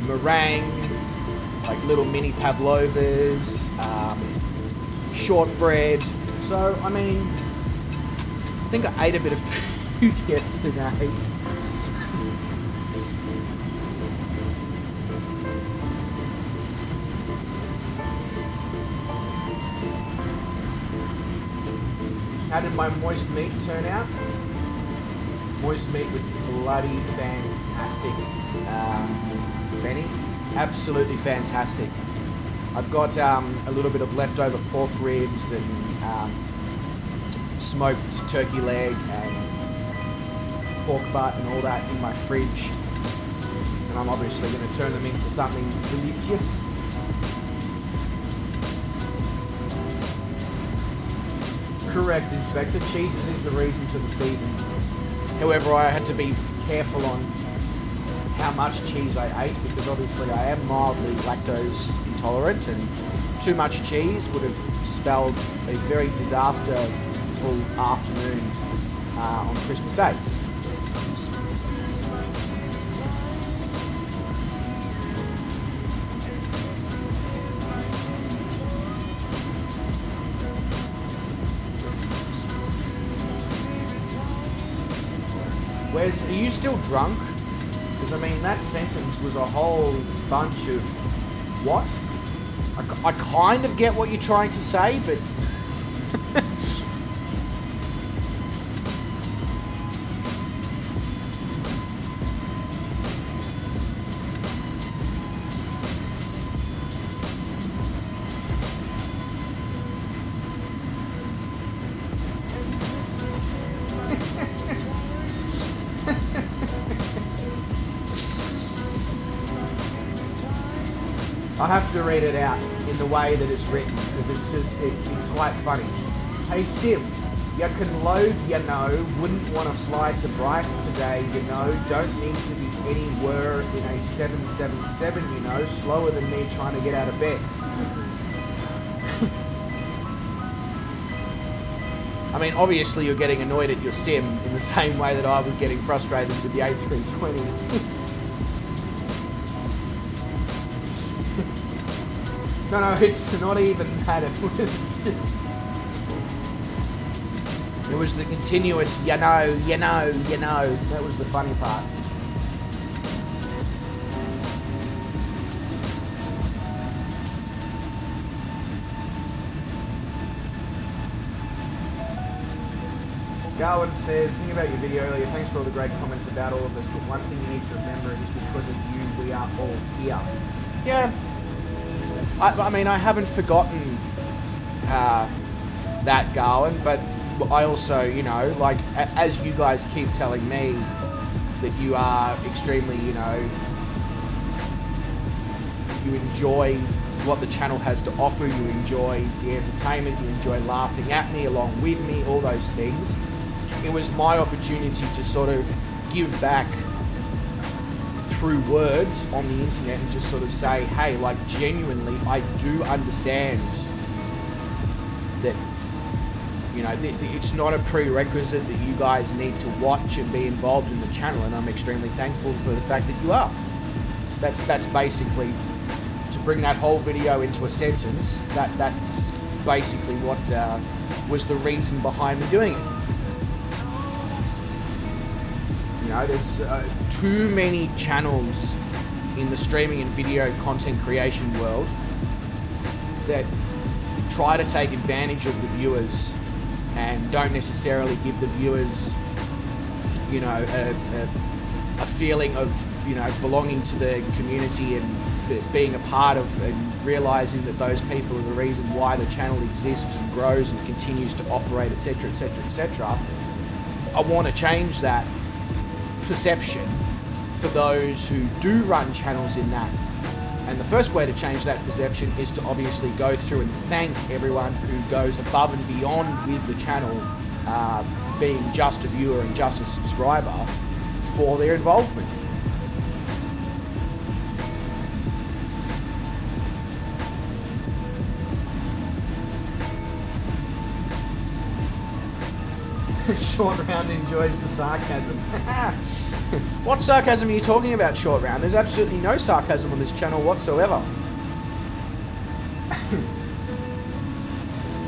meringue, like little mini pavlovas, shortbread. So, I mean, I think I ate a bit of food yesterday. How did my moist meat turn out? Moist meat was bloody fantastic, Benny. Absolutely fantastic. I've got a little bit of leftover pork ribs and smoked turkey leg and pork butt and all that in my fridge. And I'm obviously going to turn them into something delicious. Correct, Inspector. Cheeses is the reason for the season. However, I had to be careful on how much cheese I ate because obviously I am mildly lactose intolerant, and too much cheese would have spelled a very disasterful afternoon on Christmas Day. Are you still drunk? Because I mean, that sentence was a whole bunch of what? I kind of get what you're trying to say, but I have to read it out in the way that it's written because it's quite funny. Hey Sim, you can load, you know, wouldn't want to fly to Bryce today, you know, don't need to be anywhere in a 777, you know, slower than me trying to get out of bed. I mean, obviously you're getting annoyed at your Sim in the same way that I was getting frustrated with the A320. No, it's not even that. It was the continuous, you know. That was the funny part. Garwin says, thinking about your video earlier, thanks for all the great comments about all of this, but one thing you need to remember is because of you, we are all here. Yeah. I mean, I haven't forgotten that, Garwin, but I also, you know, like, as you guys keep telling me that you are extremely, you know, you enjoy what the channel has to offer, you enjoy the entertainment, you enjoy laughing at me, along with me, all those things. It was my opportunity to sort of give back through words on the internet and just sort of say, hey, like, genuinely, I do understand that, you know, it's not a prerequisite that you guys need to watch and be involved in the channel, and I'm extremely thankful for the fact that you are. That's basically, to bring that whole video into a sentence, that's basically what was the reason behind me doing it. You know, there's too many channels in the streaming and video content creation world that try to take advantage of the viewers and don't necessarily give the viewers, you know, a feeling of, you know, belonging to the community and being a part of, and realizing that those people are the reason why the channel exists and grows and continues to operate, etc., etc., etc. I want to change that perception for those who do run channels in that. And the first way to change that perception is to obviously go through and thank everyone who goes above and beyond with the channel, being just a viewer and just a subscriber, for their involvement. Short Round enjoys the sarcasm. What sarcasm are you talking about, Short Round? There's absolutely no sarcasm on this channel whatsoever.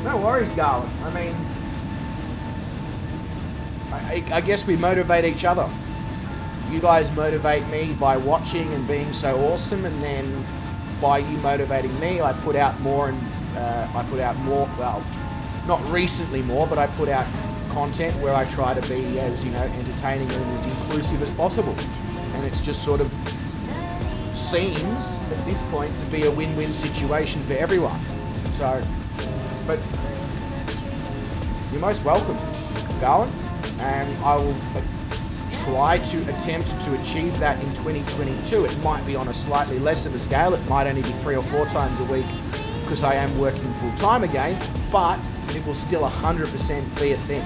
No worries, Garland. I mean, I guess we motivate each other. You guys motivate me by watching and being so awesome, and then by you motivating me, I put out more, and well, not recently more, but I put out content where I try to be as, you know, entertaining and as inclusive as possible. And it's just sort of seems at this point to be a win-win situation for everyone. So, but you're most welcome, Garland, and I will try to attempt to achieve that in 2022. It might be on a slightly less of a scale. It might only be 3 or 4 times a week because I am working full time again, but it will still 100% be a thing.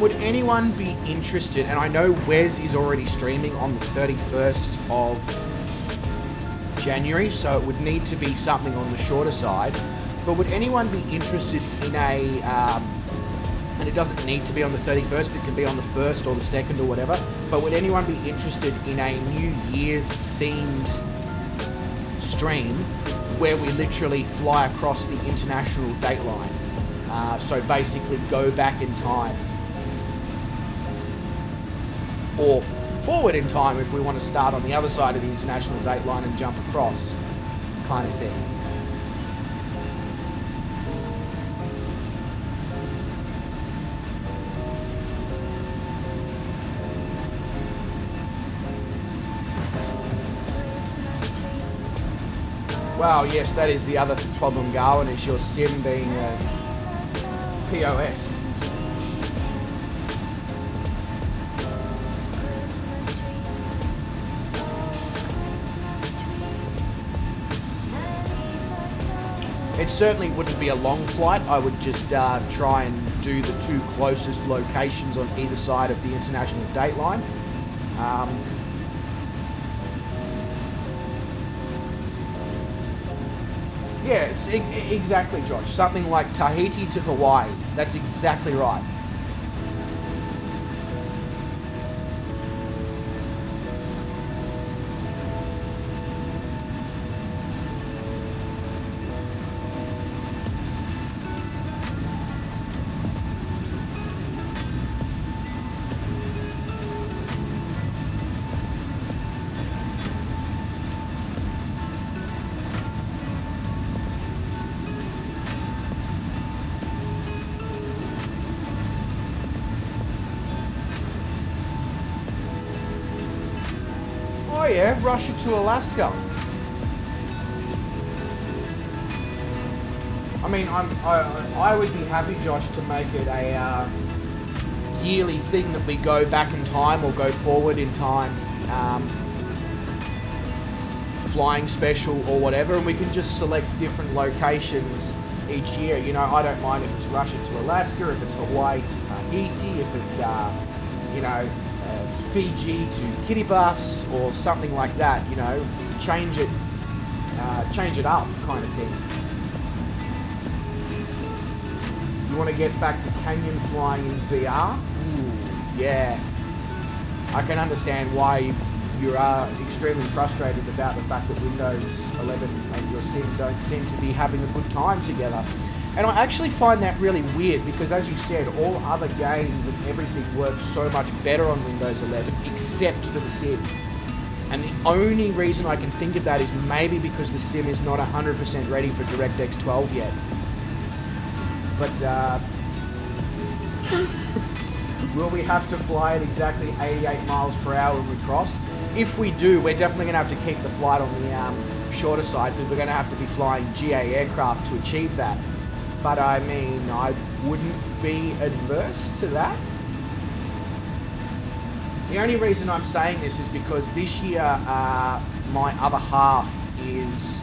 Would anyone be interested, and I know Wes is already streaming on the 31st of January, so it would need to be something on the shorter side, but would anyone be interested in a, and it doesn't need to be on the 31st, it can be on the 1st or the 2nd or whatever, but would anyone be interested in a New Year's themed stream where we literally fly across the international date line? So basically go back in time, or forward in time if we want to start on the other side of the international date line and jump across, kind of thing. Wow, yes, that is the other problem, Garwin, is your sim being POS. It certainly wouldn't be a long flight. I would just try and do the 2 closest locations on either side of the international date line. Yeah, it's exactly, Josh. Something like Tahiti to Hawaii. That's exactly right. Oh yeah, Russia to Alaska. I mean, I would be happy, Josh, to make it a yearly thing that we go back in time or go forward in time, flying special or whatever, and we can just select different locations each year. You know, I don't mind if it's Russia to Alaska, if it's Hawaii to Tahiti, if it's you know, Fiji to Kiribati or something like that. You know, change it up, kind of thing. You want to get back to canyon flying in VR? Ooh, yeah. I can understand why you are extremely frustrated about the fact that Windows 11 and your sim don't seem to be having a good time together. And I actually find that really weird because, as you said, all other games and everything works so much better on Windows 11 except for the sim. And the only reason I can think of that is maybe because the sim is not 100% ready for DirectX 12 yet. But, will we have to fly at exactly 88 miles per hour when we cross? If we do, we're definitely going to have to keep the flight on the shorter side because we're going to have to be flying GA aircraft to achieve that. But I mean, I wouldn't be adverse to that. The only reason I'm saying this is because this year my other half is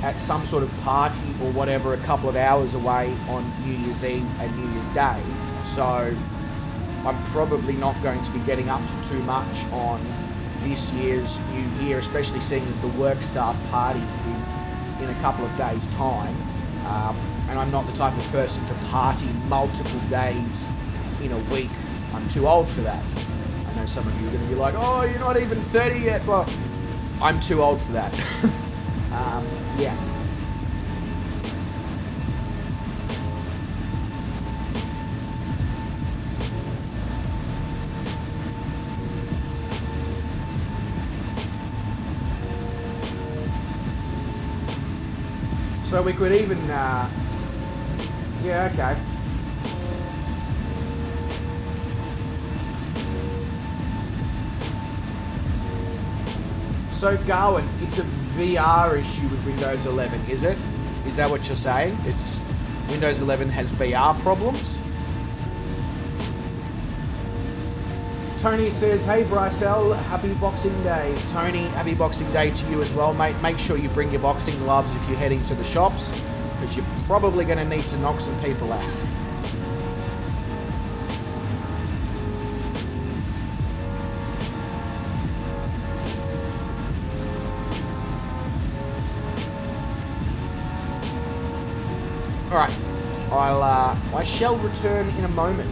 at some sort of party or whatever a couple of hours away on New Year's Eve and New Year's Day. So I'm probably not going to be getting up to too much on this year's New Year, especially seeing as the work staff party is in a couple of days' time. And I'm not the type of person to party multiple days in a week. I'm too old for that. I know some of you are going to be like, oh, you're not even 30 yet, but I'm too old for that. Yeah. So we could even, yeah, okay. So Garwin, it's a VR issue with Windows 11, is it? Is that what you're saying? It's Windows 11 has VR problems? Tony says, hey Brycel, happy Boxing Day. Tony, happy Boxing Day to you as well, mate. Make sure you bring your boxing gloves if you're heading to the shops, because you're probably going to need to knock some people out. Alright, I shall return in a moment.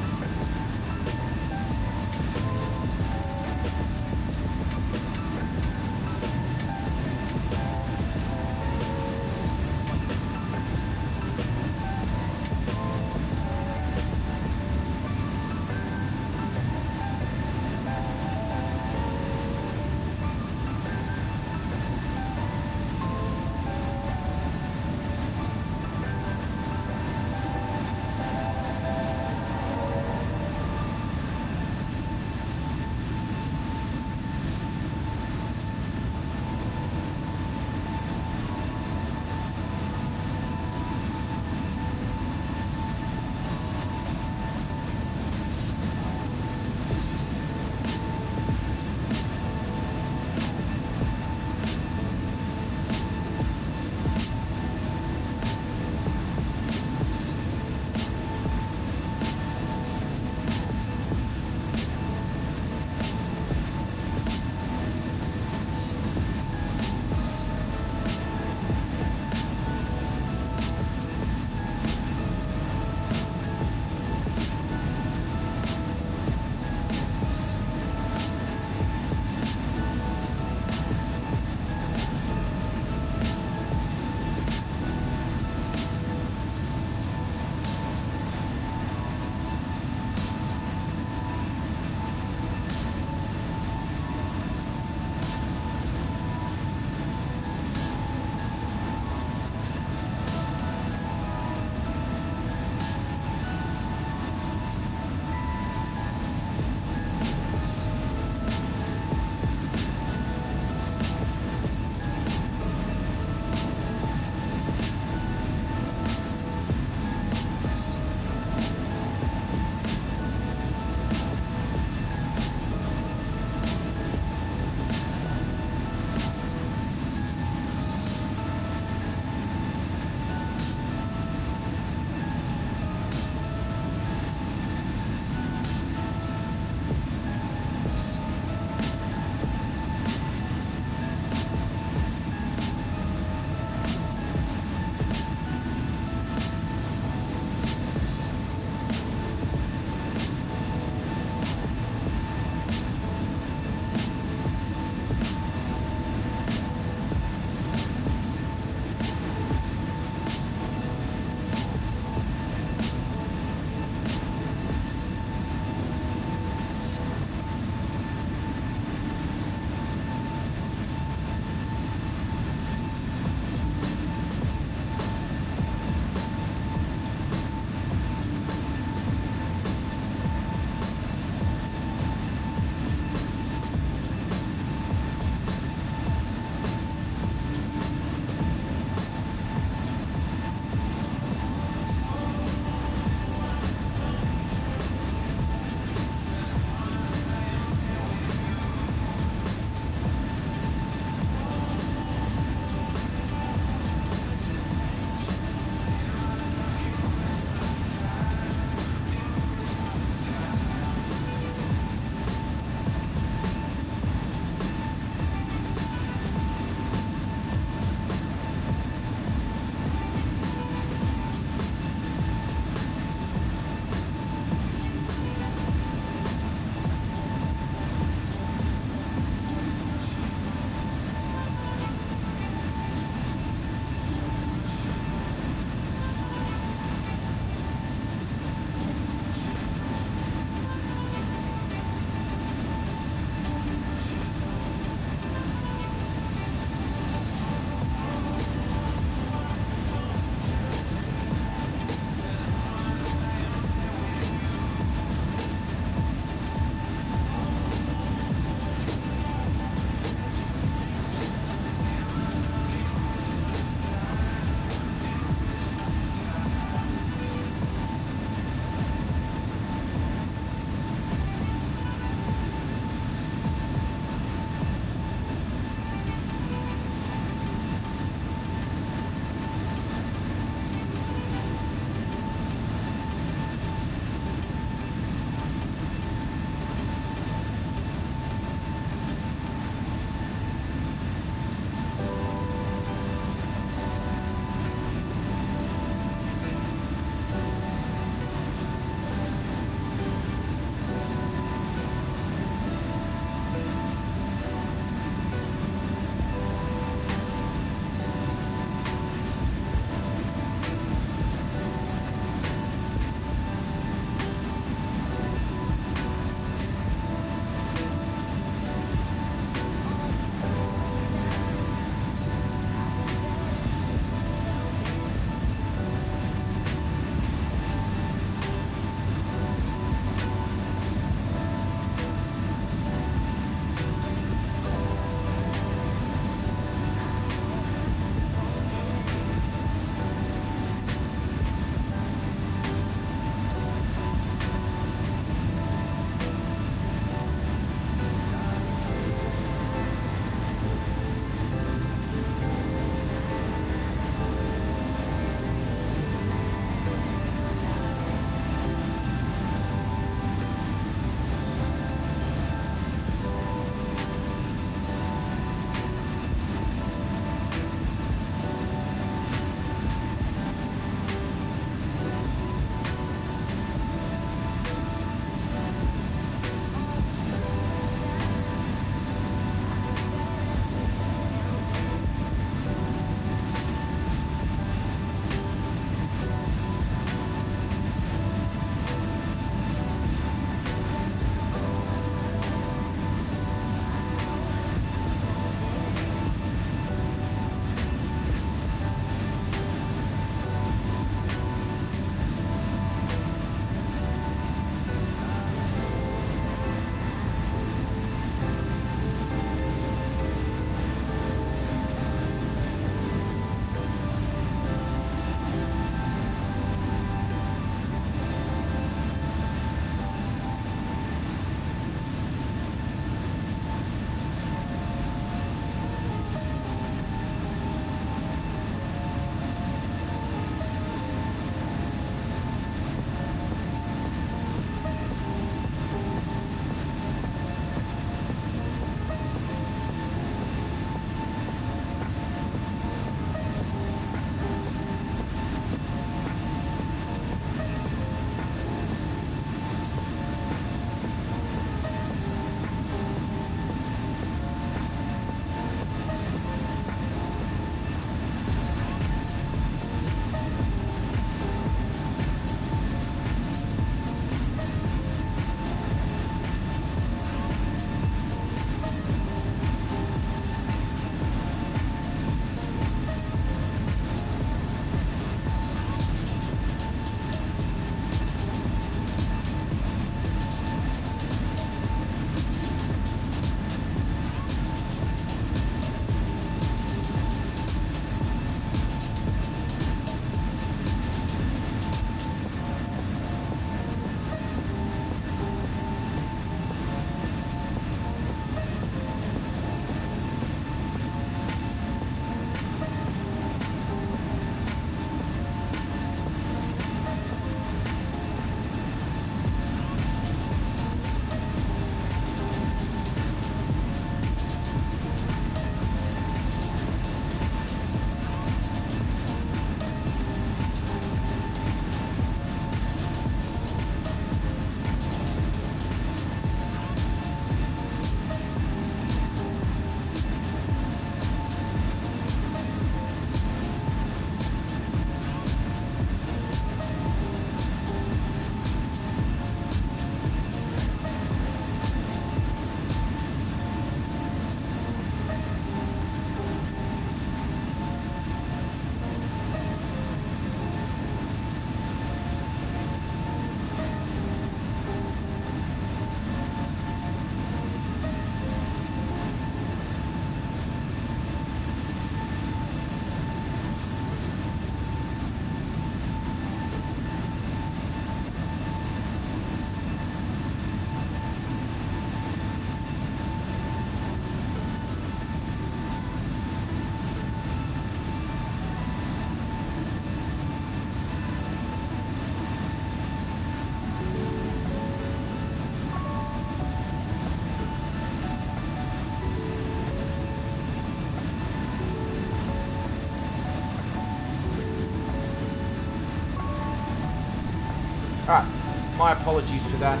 my apologies for that.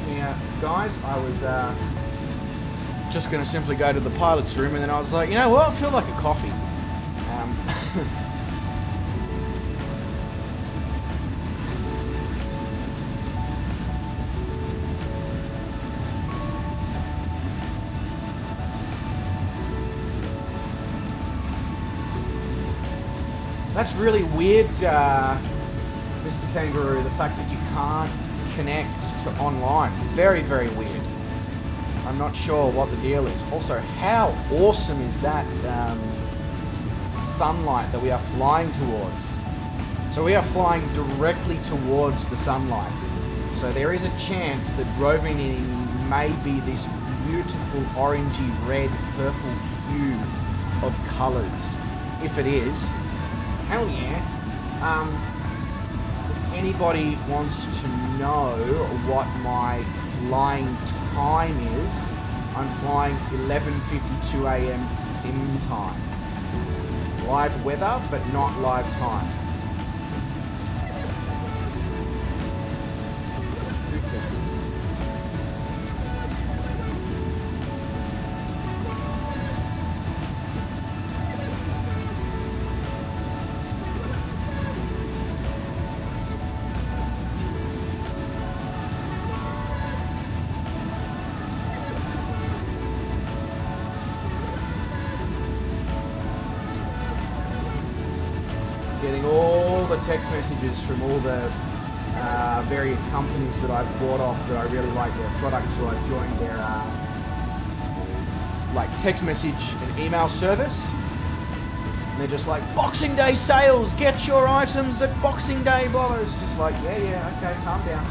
Yeah, guys, I was just going to simply go to the pilot's room, and then I was like, you know what, I feel like a coffee. That's really weird, Mr. Kangaroo, the fact that you can't connect to online. Very, very weird. I'm not sure what the deal is. Also, how awesome is that sunlight that we are flying towards? So we are flying directly towards the sunlight. So there is a chance that Rovaneimi may be this beautiful orangey, red, purple hue of colours. If it is, hell yeah. If anybody wants to know what my flying time is, I'm flying 11:52 a.m. sim time. Live weather, but not live time. Getting all the text messages from all the various companies that I've bought off that I really like their products, so I've joined their like text message and email service. And they're just like, Boxing Day sales, get your items at Boxing Day, bollers. Just like, yeah, okay, calm down.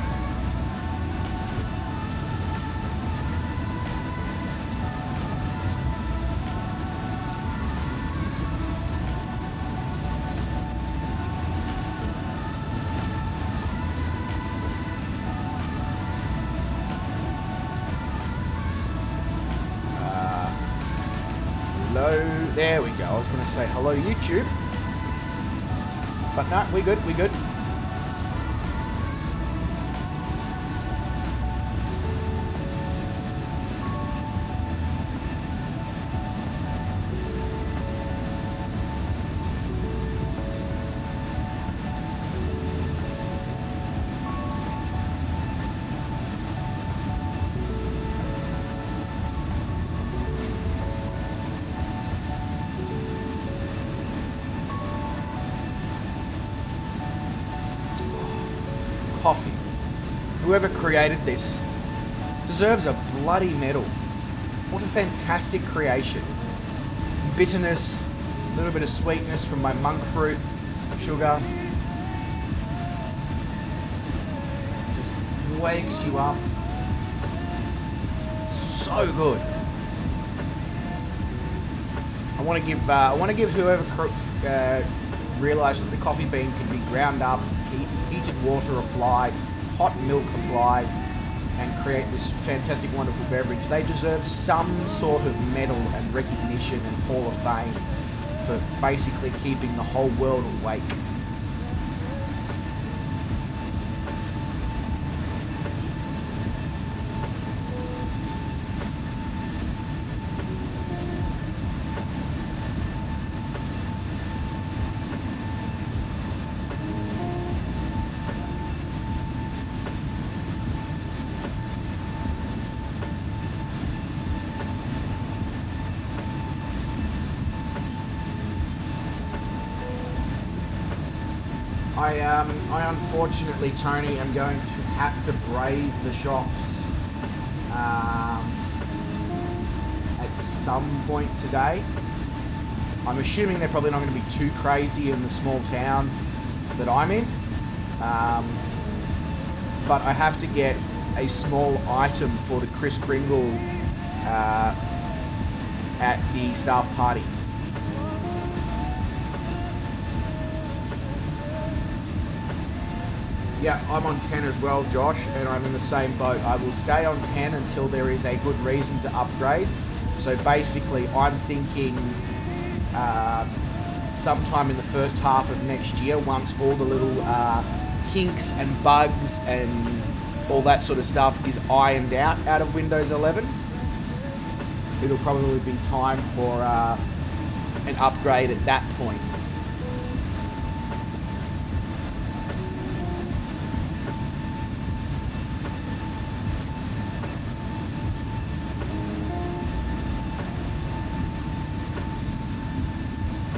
Hello, there we go. I was going to say hello YouTube, but no, we good, we good. Coffee. Whoever created this deserves a bloody medal. What a fantastic creation. Bitterness, a little bit of sweetness from my monk fruit, sugar. Just wakes you up. So good. I want to give whoever realised that the coffee bean can be ground up, heated water applied, hot milk applied, and create this fantastic, wonderful beverage. They deserve some sort of medal and recognition and Hall of Fame for basically keeping the whole world awake. I unfortunately, Tony, am going to have to brave the shops at some point today. I'm assuming they're probably not going to be too crazy in the small town that I'm in, but I have to get a small item for the Kris Kringle at the staff party. Yeah, I'm on 10 as well, Josh, and I'm in the same boat. I will stay on 10 until there is a good reason to upgrade. So basically, I'm thinking sometime in the first half of next year, once all the little kinks and bugs and all that sort of stuff is ironed out of Windows 11, it'll probably be time for an upgrade at that point.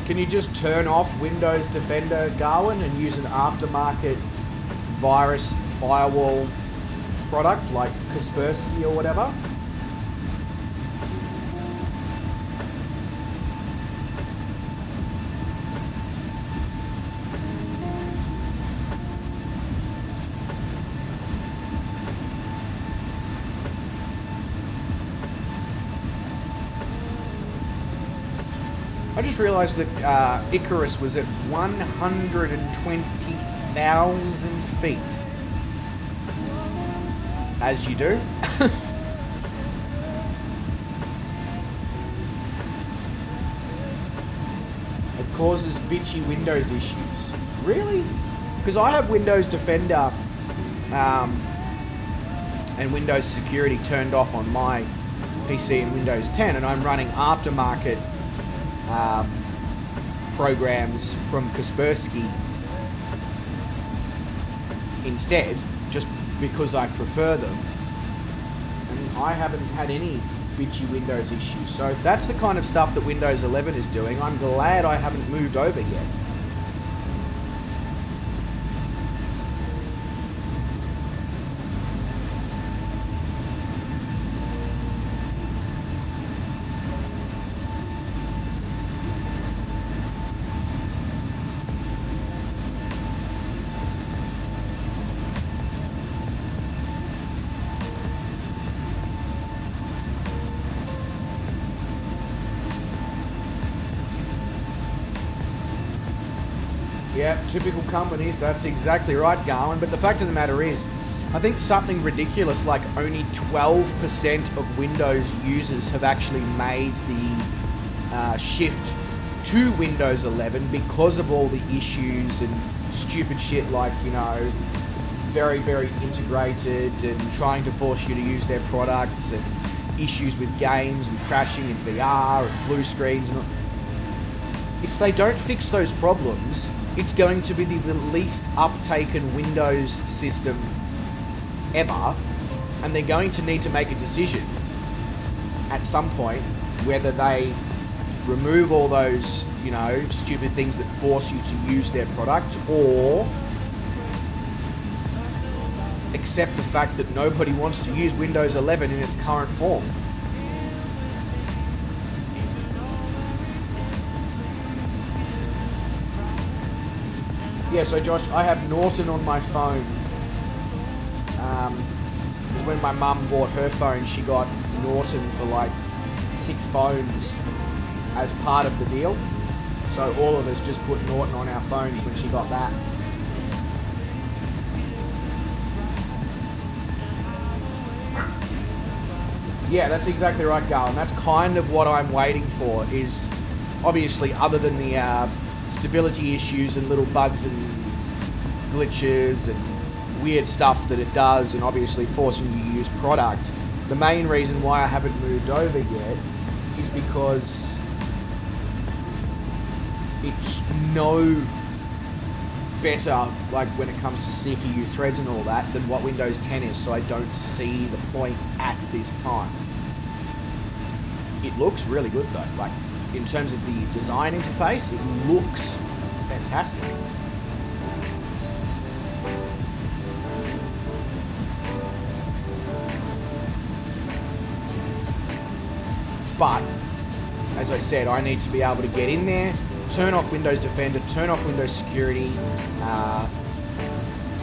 Can you just turn off Windows Defender, Garwin, and use an aftermarket virus firewall product like Kaspersky or whatever? I just realised that Icarus was at 120,000 feet. As you do. It causes bitchy Windows issues. Really? Because I have Windows Defender and Windows Security turned off on my PC in Windows 10, and I'm running aftermarket programs from Kaspersky instead, just because I prefer them, and I haven't had any bitchy Windows issues. So if that's the kind of stuff that Windows 11 is doing, I'm glad I haven't moved over yet. Yeah, typical companies, that's exactly right, Garwin. But the fact of the matter is, I think something ridiculous like only 12% of Windows users have actually made the shift to Windows 11 because of all the issues and stupid shit like, you know, very, very integrated and trying to force you to use their products and issues with games and crashing in VR and blue screens and all. If they don't fix those problems, it's going to be the least uptaken Windows system ever, and they're going to need to make a decision at some point whether they remove all those, you know, stupid things that force you to use their product, or accept the fact that nobody wants to use Windows 11 in its current form. Yeah, so Josh, I have Norton on my phone. When my mum bought her phone, she got Norton for like 6 phones as part of the deal. So all of us just put Norton on our phones when she got that. Yeah, that's exactly right, Garl. And that's kind of what I'm waiting for, is obviously other than the stability issues and little bugs and glitches and weird stuff that it does, and obviously forcing you to use product, the main reason why I haven't moved over yet is because it's no better, like when it comes to CPU threads and all that, than what Windows 10 is, so I don't see the point at this time. It looks really good though, like in terms of the design interface, it looks fantastic. But, as I said, I need to be able to get in there, turn off Windows Defender, turn off Windows Security,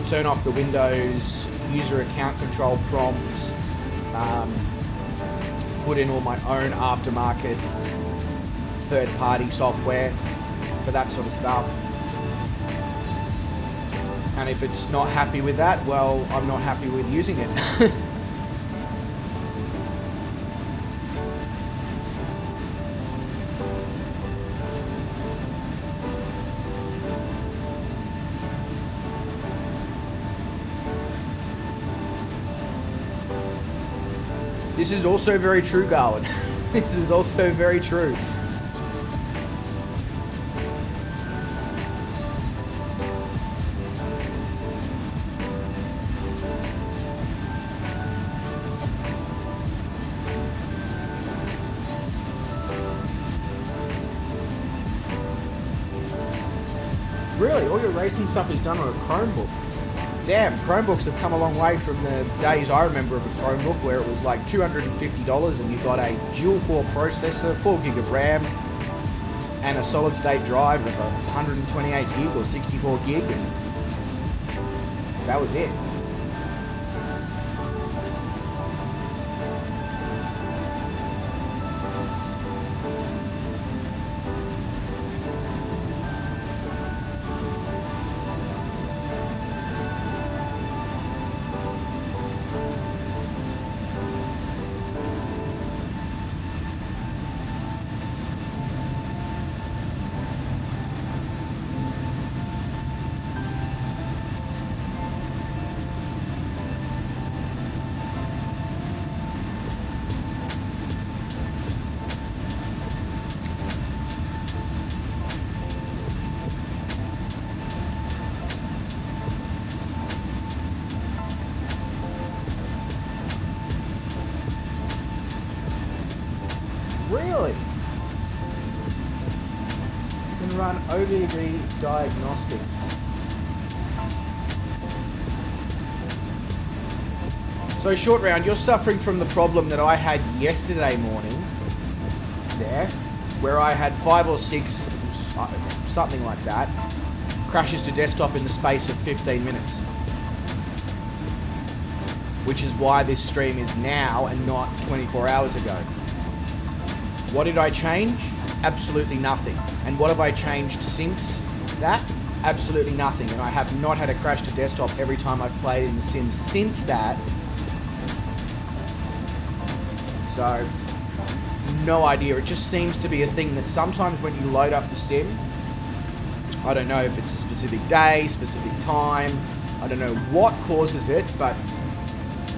turn off the Windows user account control prompts, put in all my own aftermarket third-party software for that sort of stuff. And if it's not happy with that, well, I'm not happy with using it. This is also very true, Garwin. This is also very true. Really? All your racing stuff is done on a Chromebook? Damn, Chromebooks have come a long way from the days I remember of a Chromebook where it was like $250 and you got a dual-core processor, 4 gig of RAM, and a solid-state drive of 128 gig or 64 gig, and that was it. Really? You can run OBD diagnostics. So short round, you're suffering from the problem that I had yesterday morning there, where I had 5 or 6, something like that, crashes to desktop in the space of 15 minutes. Which is why this stream is now and not 24 hours ago. What did I change? Absolutely nothing. And what have I changed since that? Absolutely nothing. And I have not had a crash to desktop every time I've played in The Sims since that. So, no idea. It just seems to be a thing that sometimes when you load up the Sim, I don't know if it's a specific day, specific time, I don't know what causes it, but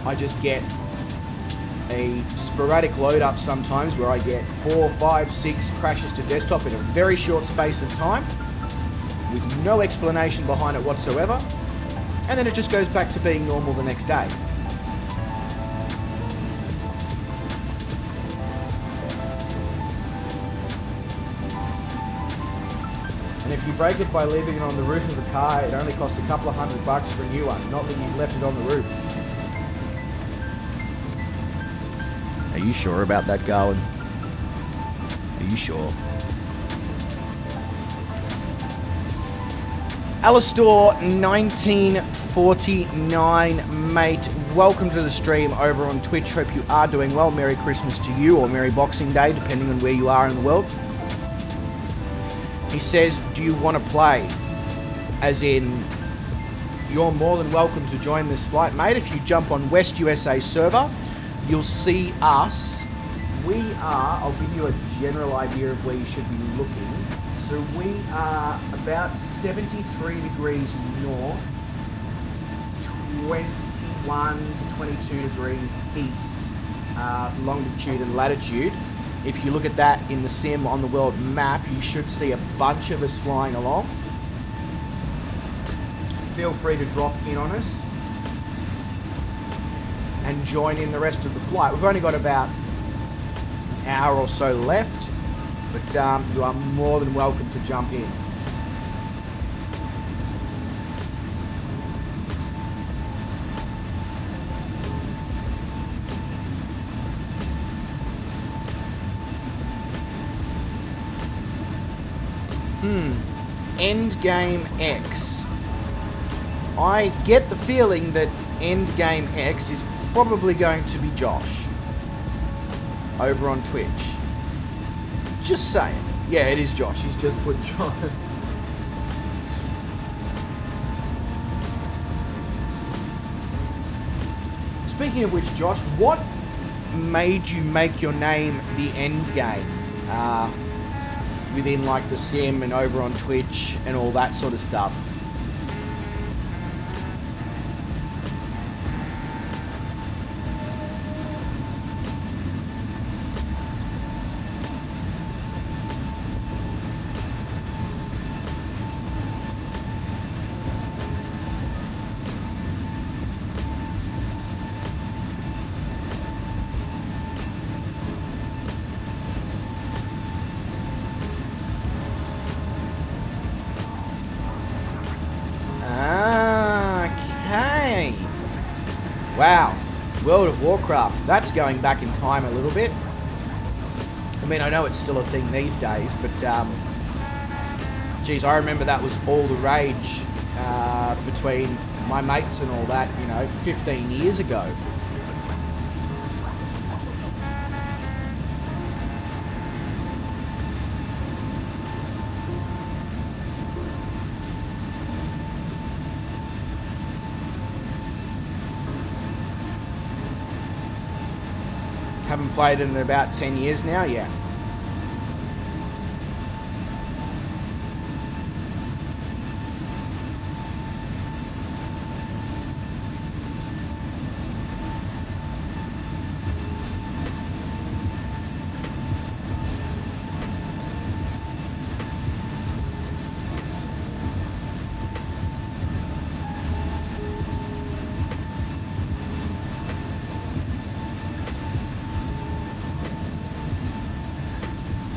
I just get a sporadic load up sometimes where I get 4, 5, 6 crashes to desktop in a very short space of time with no explanation behind it whatsoever, and then it just goes back to being normal the next day. And if you break it by leaving it on the roof of a car, it only costs a couple of $100 for a new one, not that you've left it on the roof. Are you sure about that, Garwin? Are you sure? Alastor 1949, mate. Welcome to the stream over on Twitch. Hope you are doing well. Merry Christmas to you, or Merry Boxing Day, depending on where you are in the world. He says, do you want to play? As in, you're more than welcome to join this flight, mate. If you jump on West USA server, you'll see us. We are, I'll give you a general idea of where you should be looking. So we are about 73 degrees north, 21 to 22 degrees east, longitude and latitude. If you look at that in the sim on the world map, you should see a bunch of us flying along. Feel free to drop in on us and join in the rest of the flight. We've only got about an hour or so left, but you are more than welcome to jump in. Endgame X. I get the feeling that Endgame X is probably going to be Josh over on Twitch. Just saying. Yeah, it is Josh. He's just put Josh. Speaking of which, Josh, what made you make your name the Endgame? Within like the sim and over on Twitch and all that sort of stuff. of Warcraft. That's going back in time a little bit. I mean, I know it's still a thing these days, but geez, I remember that was all the rage between my mates and all that, 15 years ago. Haven't played it in about 10 years now, yeah.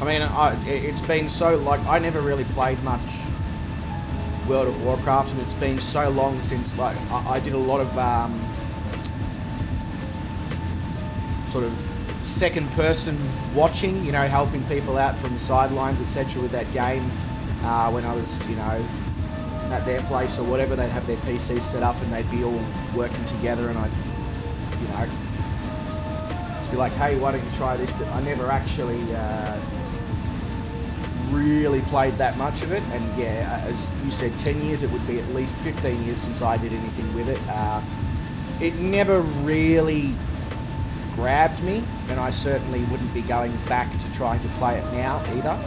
I mean, it's been so, like, I never really played much World of Warcraft, and it's been so long since, like, I did a lot of sort of second-person watching, helping people out from the sidelines, etc. with that game when I was, at their place or whatever. They'd have their PCs set up and they'd be all working together, and I'd, just be like, hey, why don't you try this? But I never actually really played that much of it, and yeah, as you said, 10 years, it would be at least 15 years since I did anything with it. It never really grabbed me, and I certainly wouldn't be going back to trying to play it now either.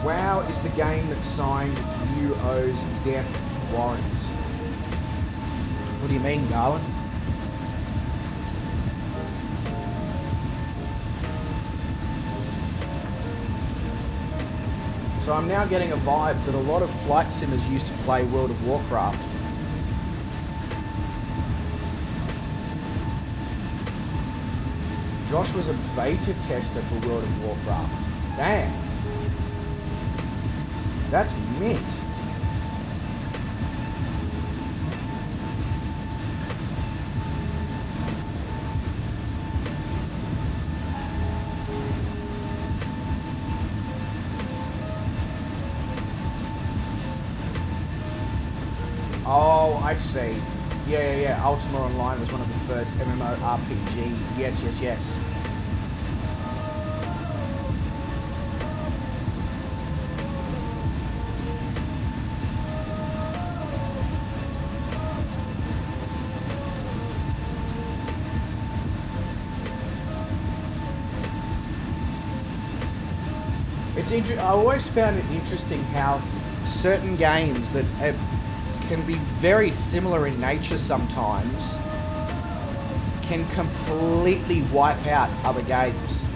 WoW is the game that signed UO's death warrant. What do you mean, Garland? So I'm now getting a vibe that a lot of flight simmers used to play World of Warcraft. Josh was a beta tester for World of Warcraft. Damn. That's mint. Oh, I see. Yeah. Ultima Online was one of the first MMORPGs. Yes. I always found it interesting how certain games that can be very similar in nature sometimes can completely wipe out other games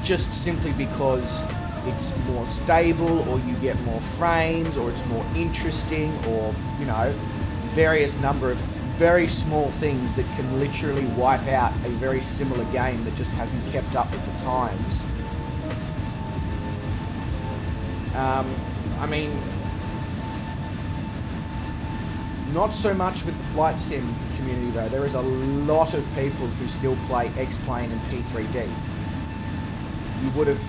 just simply because it's more stable, or you get more frames, or it's more interesting, or various number of very small things that can literally wipe out a very similar game that just hasn't kept up with the times. I mean, not so much with the flight sim community though. There is a lot of people who still play X-Plane and P3D. You would have,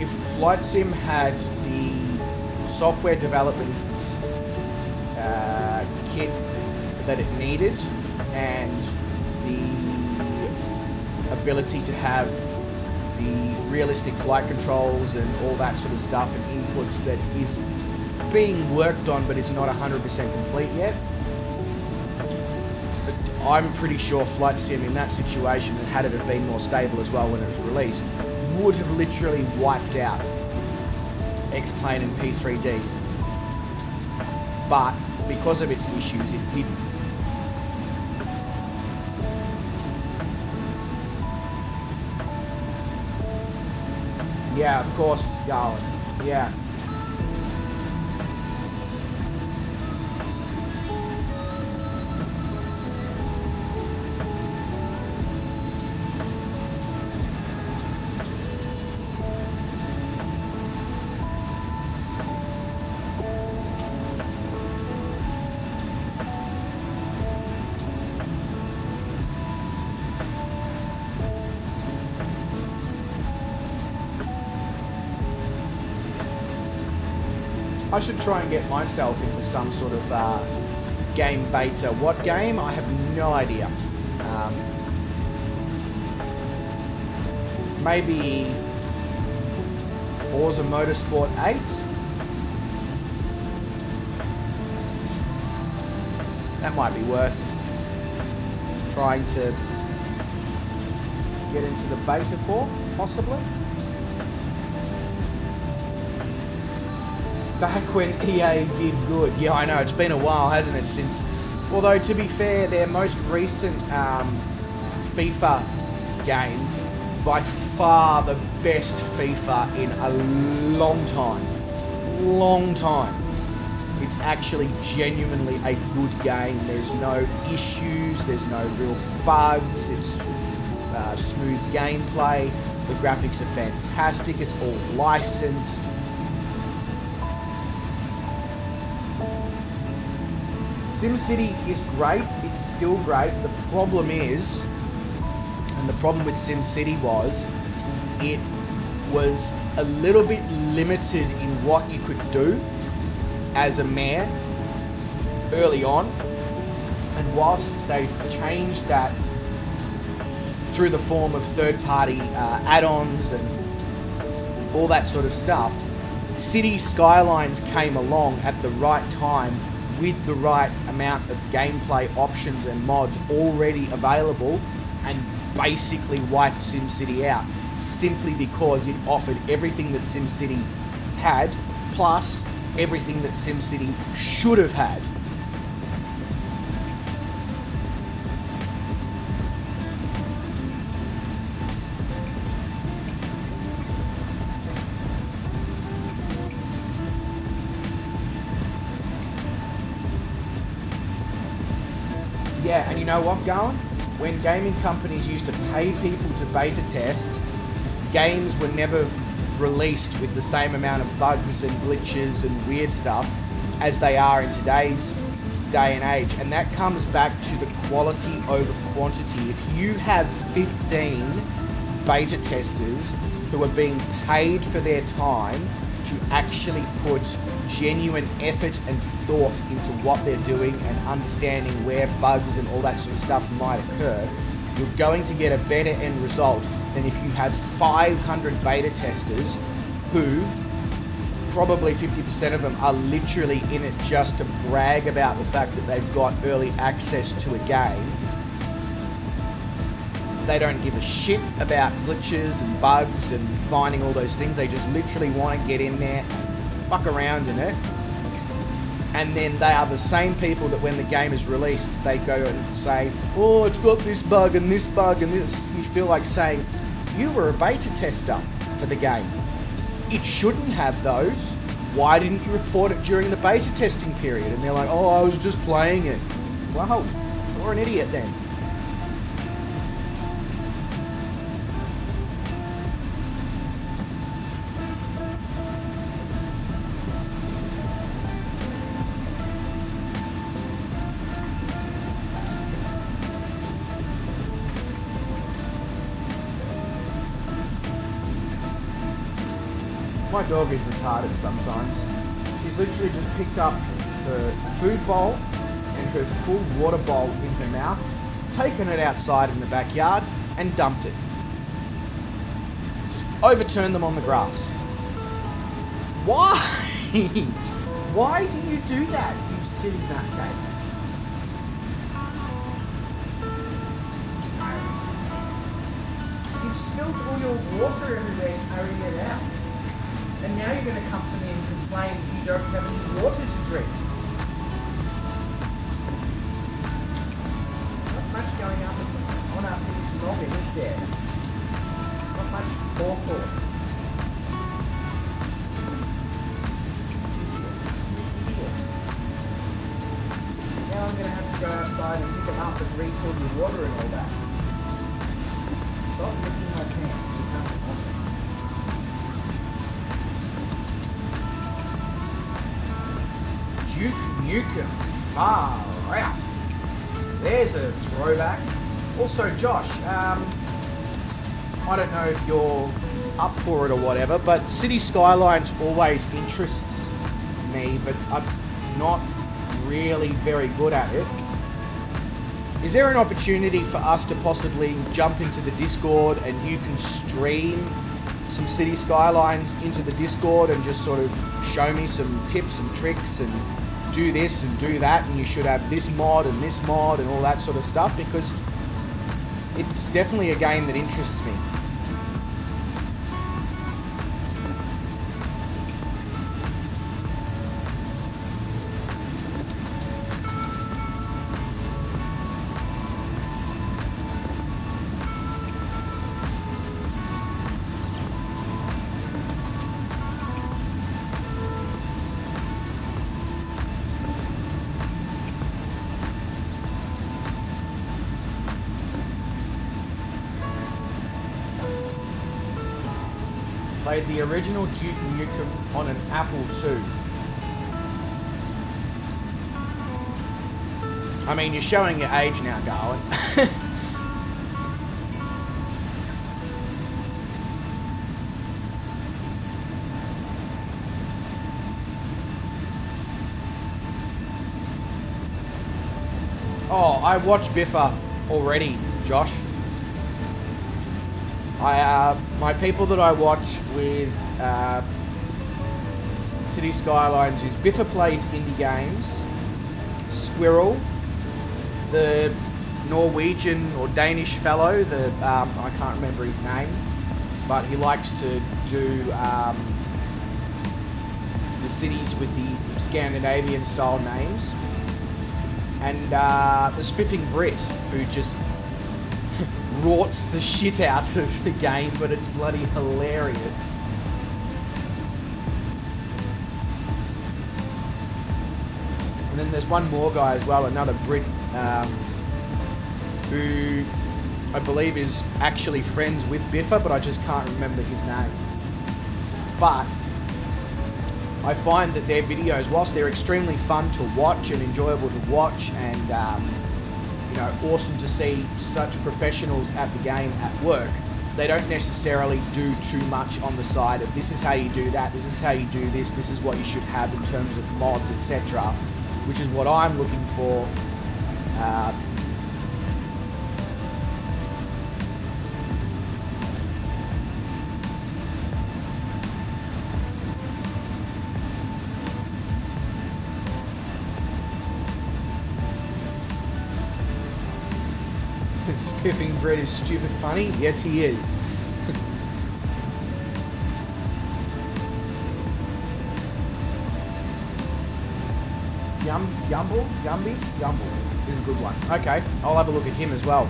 if flight sim had the software development kit that it needed, and the ability to have the realistic flight controls and all that sort of stuff and inputs that is being worked on but is not 100% complete yet. I'm pretty sure Flight Sim in that situation, and had it have been more stable as well when it was released, would have literally wiped out X-Plane and P3D. But because of its issues, it didn't. Yeah, of course, Garland. Yeah. I should try and get myself into some sort of game beta. What game? I have no idea. Maybe Forza Motorsport 8? That might be worth trying to get into the beta for, possibly. Back when EA did good. Yeah, I know, it's been a while, hasn't it, since... Although, to be fair, their most recent FIFA game, by far the best FIFA in a long time. Long time. It's actually genuinely a good game. There's no issues, there's no real bugs, it's smooth gameplay, the graphics are fantastic, it's all licensed. SimCity is great, it's still great. The problem is, and the problem with SimCity was, it was a little bit limited in what you could do as a mayor early on. And whilst they've changed that through the form of third-party add-ons and all that sort of stuff, City Skylines came along at the right time with the right amount of gameplay options and mods already available and basically wiped SimCity out, simply because it offered everything that SimCity had, plus everything that SimCity should have had. Yeah, and you know what, Gowan? When gaming companies used to pay people to beta test, games were never released with the same amount of bugs and glitches and weird stuff as they are in today's day and age. And that comes back to the quality over quantity. If you have 15 beta testers who are being paid for their time to actually put genuine effort and thought into what they're doing and understanding where bugs and all that sort of stuff might occur, you're going to get a better end result than if you have 500 beta testers who, probably 50% of them, are literally in it just to brag about the fact that they've got early access to a game. They don't give a shit about glitches and bugs and finding all those things. They just literally want to get in there and fuck around in it. And then they are the same people that when the game is released, they go and say, oh, it's got this bug and this bug and this. You feel like saying, you were a beta tester for the game. It shouldn't have those. Why didn't you report it during the beta testing period? And they're like, oh, I was just playing it. Well, you're an idiot then. My dog is retarded sometimes. She's literally just picked up her food bowl and her full water bowl in her mouth, taken it outside in the backyard and dumped it. Just overturned them on the grass. Why? Why do you do that, you silly nutcase? You spilled all your water everywhere carrying it out. And now you're going to come to me and complain that you don't have any water to drink. Not much going on up in this noggin, is there? Not much forecourt. Now I'm going to have to go outside and pick them up and refill the water and all that. Stop licking my pants. There's nothing on there. Duke Nukem, far out. There's a throwback. Also, Josh, I don't know if you're up for it or whatever, but City Skylines always interests me, but I'm not really very good at it. Is there an opportunity for us to possibly jump into the Discord and you can stream some City Skylines into the Discord and just sort of show me some tips and tricks and do this and do that, and you should have this mod and all that sort of stuff, because it's definitely a game that interests me. Played the original Duke Nukem on an Apple II. I mean, you're showing your age now, Darwin. Oh, I watched Biffa already, Josh. My people that I watch with City Skylines is Biffa plays indie games, Squirrel, the Norwegian or Danish fellow, I can't remember his name, but he likes to do the cities with the Scandinavian style names, and the Spiffing Brit, who just rorts the shit out of the game, but it's bloody hilarious. And then there's one more guy as well, another Brit, who I believe is actually friends with Biffa, but I just can't remember his name. But I find that their videos, whilst they're extremely fun to watch and enjoyable to watch, and you know, awesome to see such professionals at the game at work, they don't necessarily do too much on the side of this is how you do that, this is how you do this, this is what you should have in terms of mods, etc., which is what I'm looking for. Spiffing Brit is stupid funny. Yes, he is. Yumble is a good one. Okay, I'll have a look at him as well.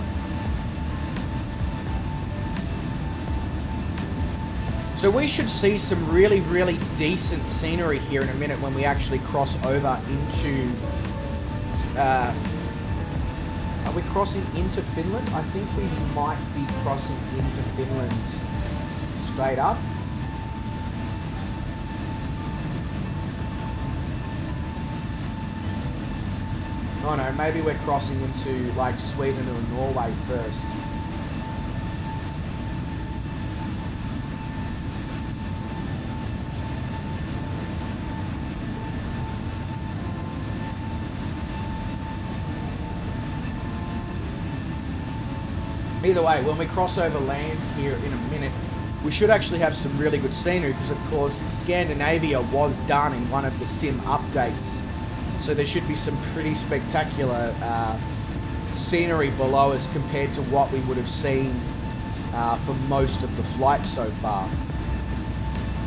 So we should see some really, really decent scenery here in a minute when we actually cross over into... are we crossing into Finland? I think we might be crossing into Finland straight up. Oh no, maybe we're crossing into like Sweden or Norway first. Either way, when we cross over land here in a minute, we should actually have some really good scenery because, of course, Scandinavia was done in one of the sim updates. So there should be some pretty spectacular scenery below us compared to what we would have seen for most of the flight so far.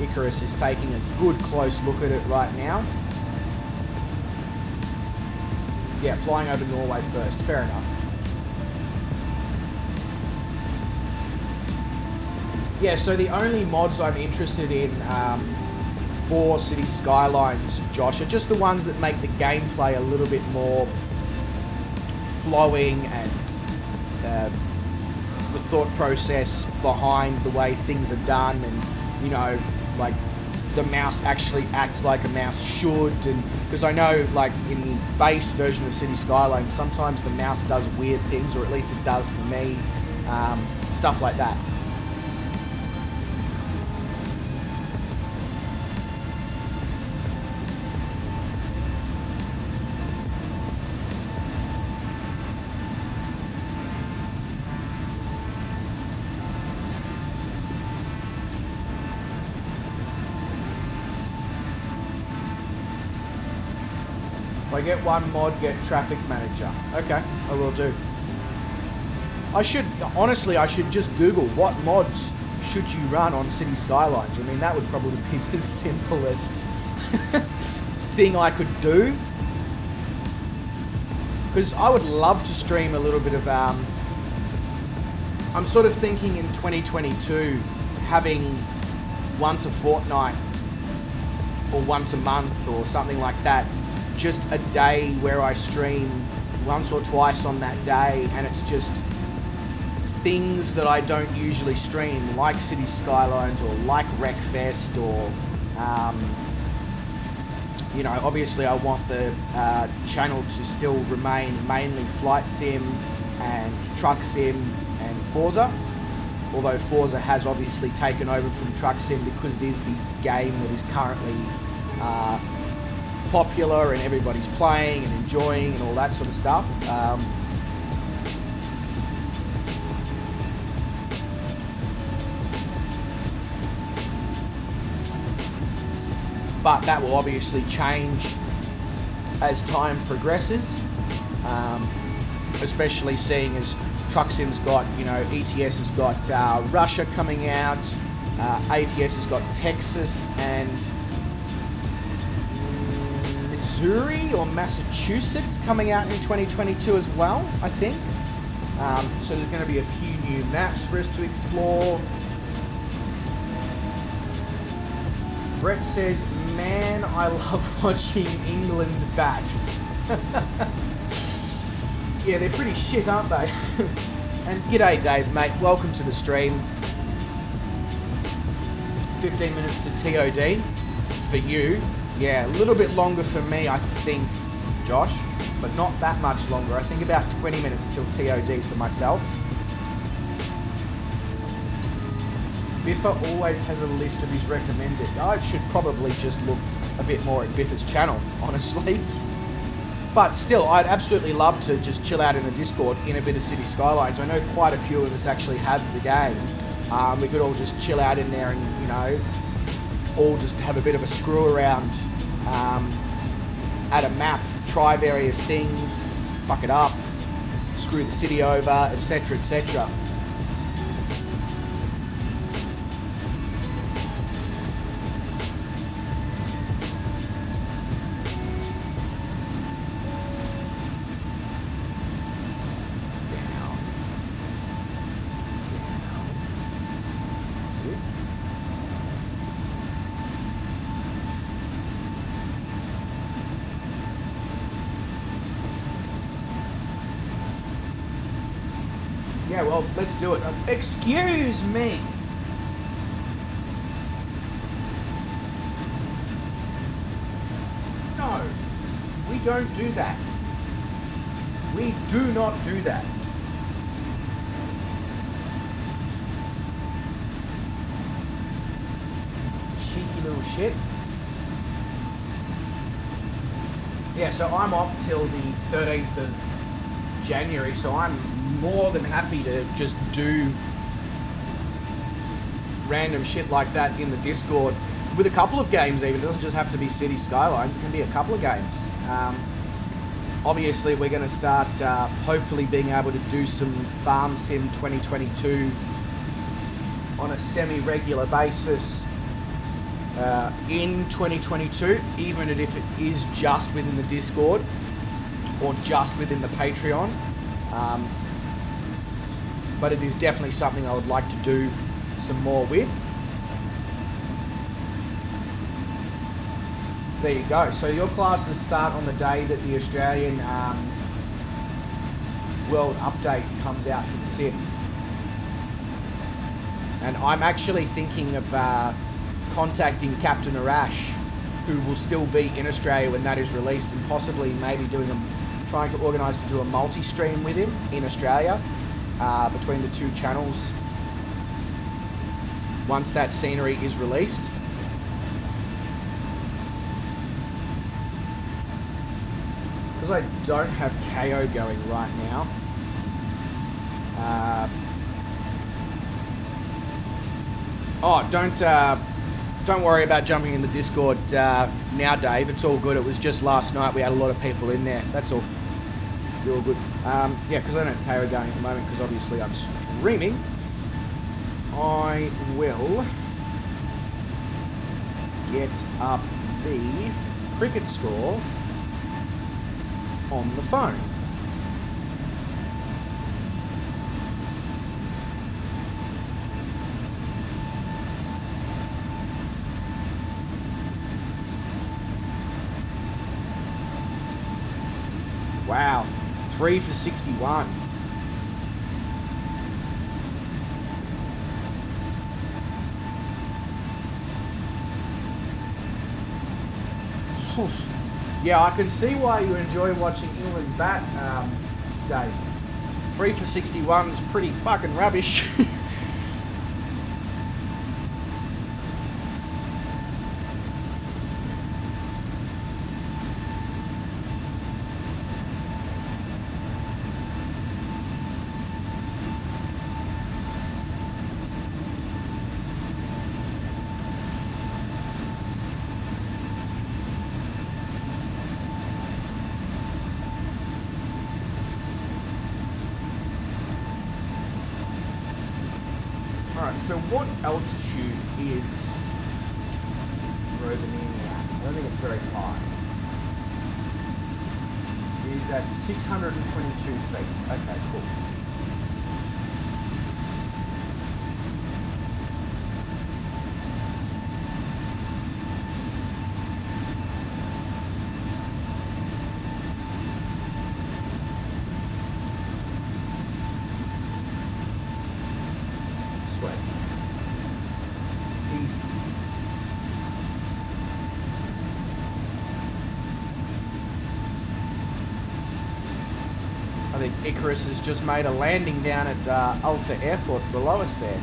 Icarus is taking a good close look at it right now. Yeah, flying over Norway first. Fair enough. Yeah, so the only mods I'm interested in for City Skylines, Josh, are just the ones that make the gameplay a little bit more flowing and the thought process behind the way things are done, and, you know, like the mouse actually acts like a mouse should, and because I know, like, in the base version of City Skylines, sometimes the mouse does weird things, or at least it does for me, stuff like that. I get one mod, get traffic manager. Okay, I will do. I should just Google what mods should you run on City Skylines. I mean, that would probably be the simplest thing I could do. Because I would love to stream a little bit of, I'm sort of thinking in 2022, having once a fortnight or once a month or something like that, just a day where I stream once or twice on that day, and it's just things that I don't usually stream, like City Skylines or like Wreckfest or, you know, obviously I want the channel to still remain mainly Flight Sim and Truck Sim and Forza, although Forza has obviously taken over from Truck Sim because it is the game that is currently popular and everybody's playing and enjoying and all that sort of stuff. But that will obviously change as time progresses, especially seeing as Truck Sim's got, you know, ETS has got Russia coming out, ATS has got Texas and Missouri or Massachusetts coming out in 2022 as well, I think. So there's going to be a few new maps for us to explore. Brett says, man, I love watching England bat. Yeah, they're pretty shit, aren't they? And g'day, Dave, mate. Welcome to the stream. 15 minutes to TOD for you. Yeah, a little bit longer for me, I think, Josh, but not that much longer. I think about 20 minutes till TOD for myself. Biffa always has a list of his recommended. I should probably just look a bit more at Biffa's channel, honestly. But still, I'd absolutely love to just chill out in the Discord in a bit of City Skylines. I know quite a few of us actually have the game. We could all just chill out in there and, you know, all just have a bit of a screw around at a map, try various things, fuck it up, screw the city over, etc, etc. Yeah, well, let's do it. Excuse me. No, we don't do that. We do not do that. Cheeky little shit. Yeah, so I'm off till the 13th of January, so I'm more than happy to just do random shit like that in the Discord with a couple of games even. It doesn't just have to be City Skylines, it can be a couple of games. Obviously we're going to start hopefully being able to do some Farm Sim 2022 on a semi-regular basis in 2022, even if it is just within the Discord or just within the Patreon. But it is definitely something I would like to do some more with. There you go. So your classes start on the day that the Australian World Update comes out for the sim. And I'm actually thinking of contacting Captain Arash, who will still be in Australia when that is released, and possibly maybe trying to organise to do a multi-stream with him in Australia. Between the two channels once that scenery is released. Because I don't have KO going right now. don't worry about jumping in the Discord now, Dave. It's all good. It was just last night. We had a lot of people in there. That's all. You're all good. Yeah, because I don't carry going at the moment because obviously I'm streaming. I will get up the cricket score on the phone. Wow, 3 for 61. Yeah, I can see why you enjoy watching England bat, Dave. 3 for 61 is pretty fucking rubbish. Alright, so what altitude is Rovaneimi at? I don't think it's very high. It is at 622 feet. Okay, cool. I think Icarus has just made a landing down at Alta Airport below us there.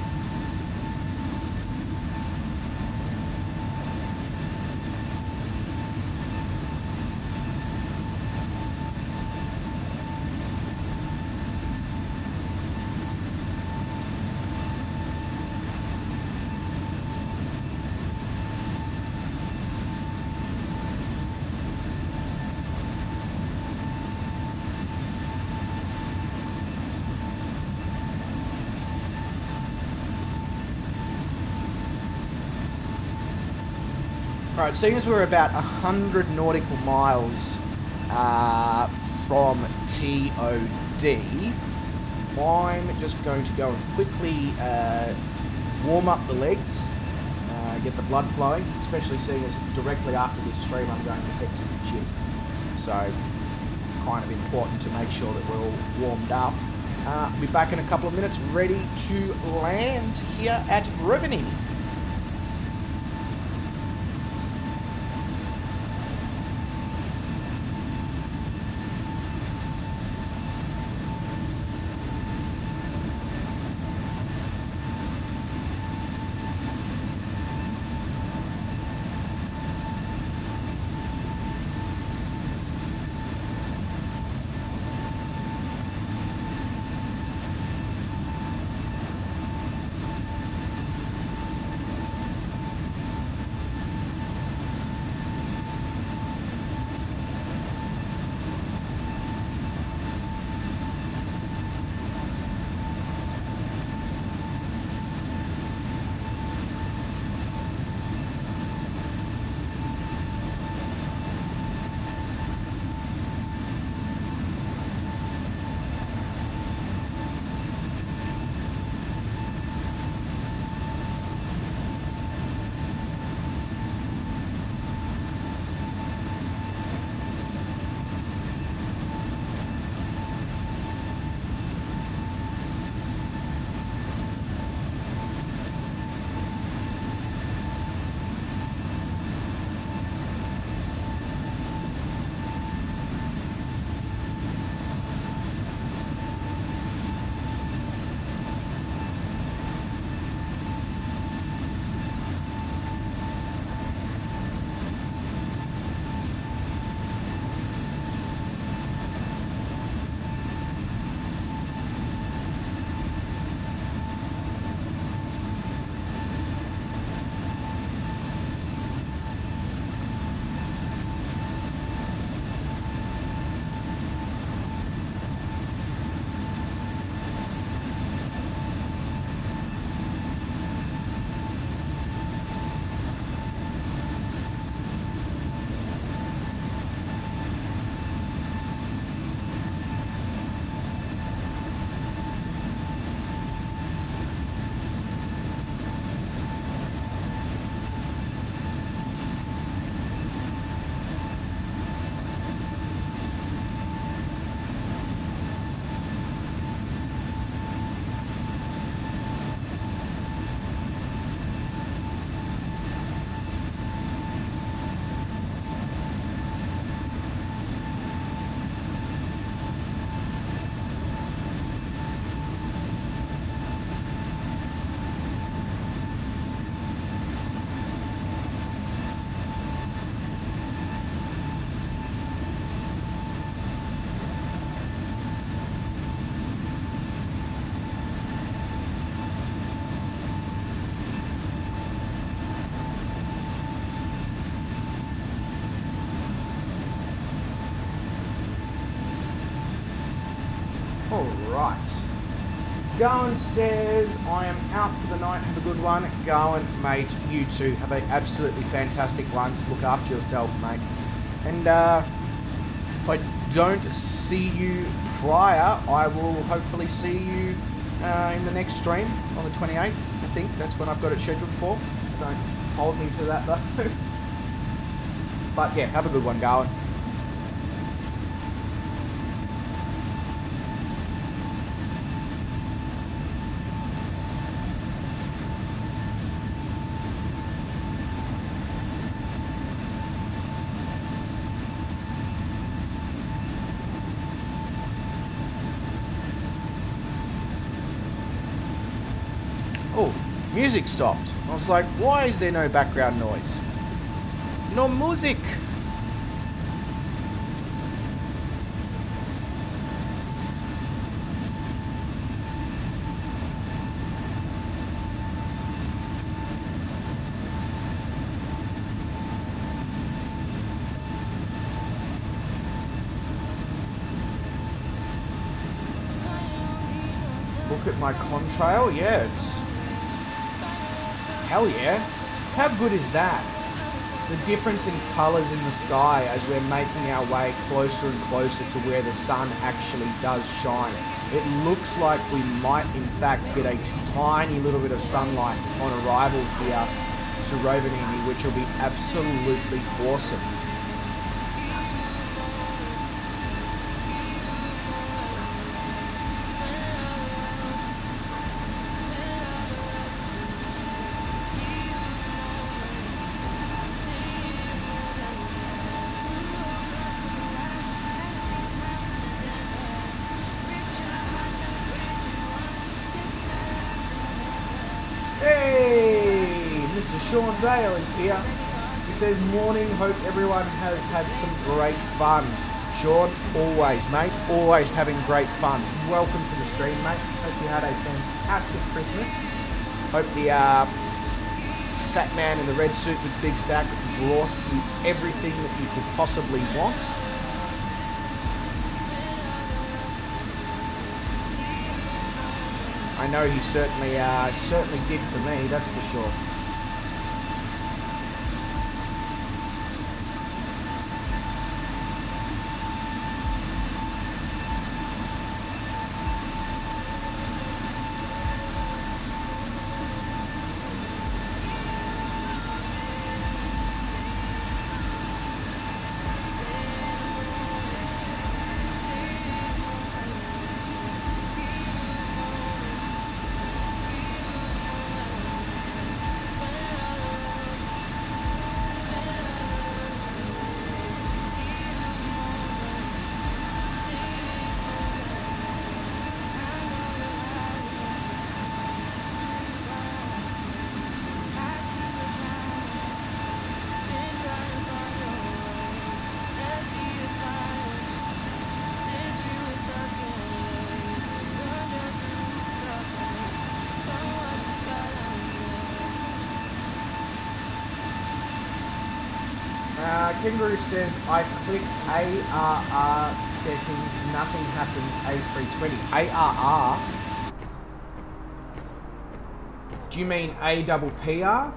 Alright, seeing as we're about 100 nautical miles from TOD, I'm just going to go and quickly warm up the legs, get the blood flowing, especially seeing as directly after this stream I'm going to head to the gym. So, kind of important to make sure that we're all warmed up. I'll be back in a couple of minutes ready to land here at Rovaneimi. Gowan says, I am out for the night. Have a good one. Gowan, mate, you too. Have an absolutely fantastic one. Look after yourself, mate. And if I don't see you prior, I will hopefully see you in the next stream on the 28th. I think that's when I've got it scheduled for. Don't hold me to that though. But yeah, have a good one, Gowan. Oh, music stopped. I was like, why is there no background noise? No music. Look at my contrail. Yeah, it's... Hell yeah. How good is that? The difference in colours in the sky as we're making our way closer and closer to where the sun actually does shine. It looks like we might in fact get a tiny little bit of sunlight on arrival here to Rovaneimi, which will be absolutely awesome. Sean Dale is here. He says, morning, hope everyone has had some great fun. Sean, always, mate, always having great fun. Welcome to the stream, mate. Hope you had a fantastic Christmas. Hope the fat man in the red suit with big sack brought you everything that you could possibly want. I know he certainly did for me, that's for sure. Kangaroo says, I click ARR settings, nothing happens, A320. ARR? Do you mean APPR?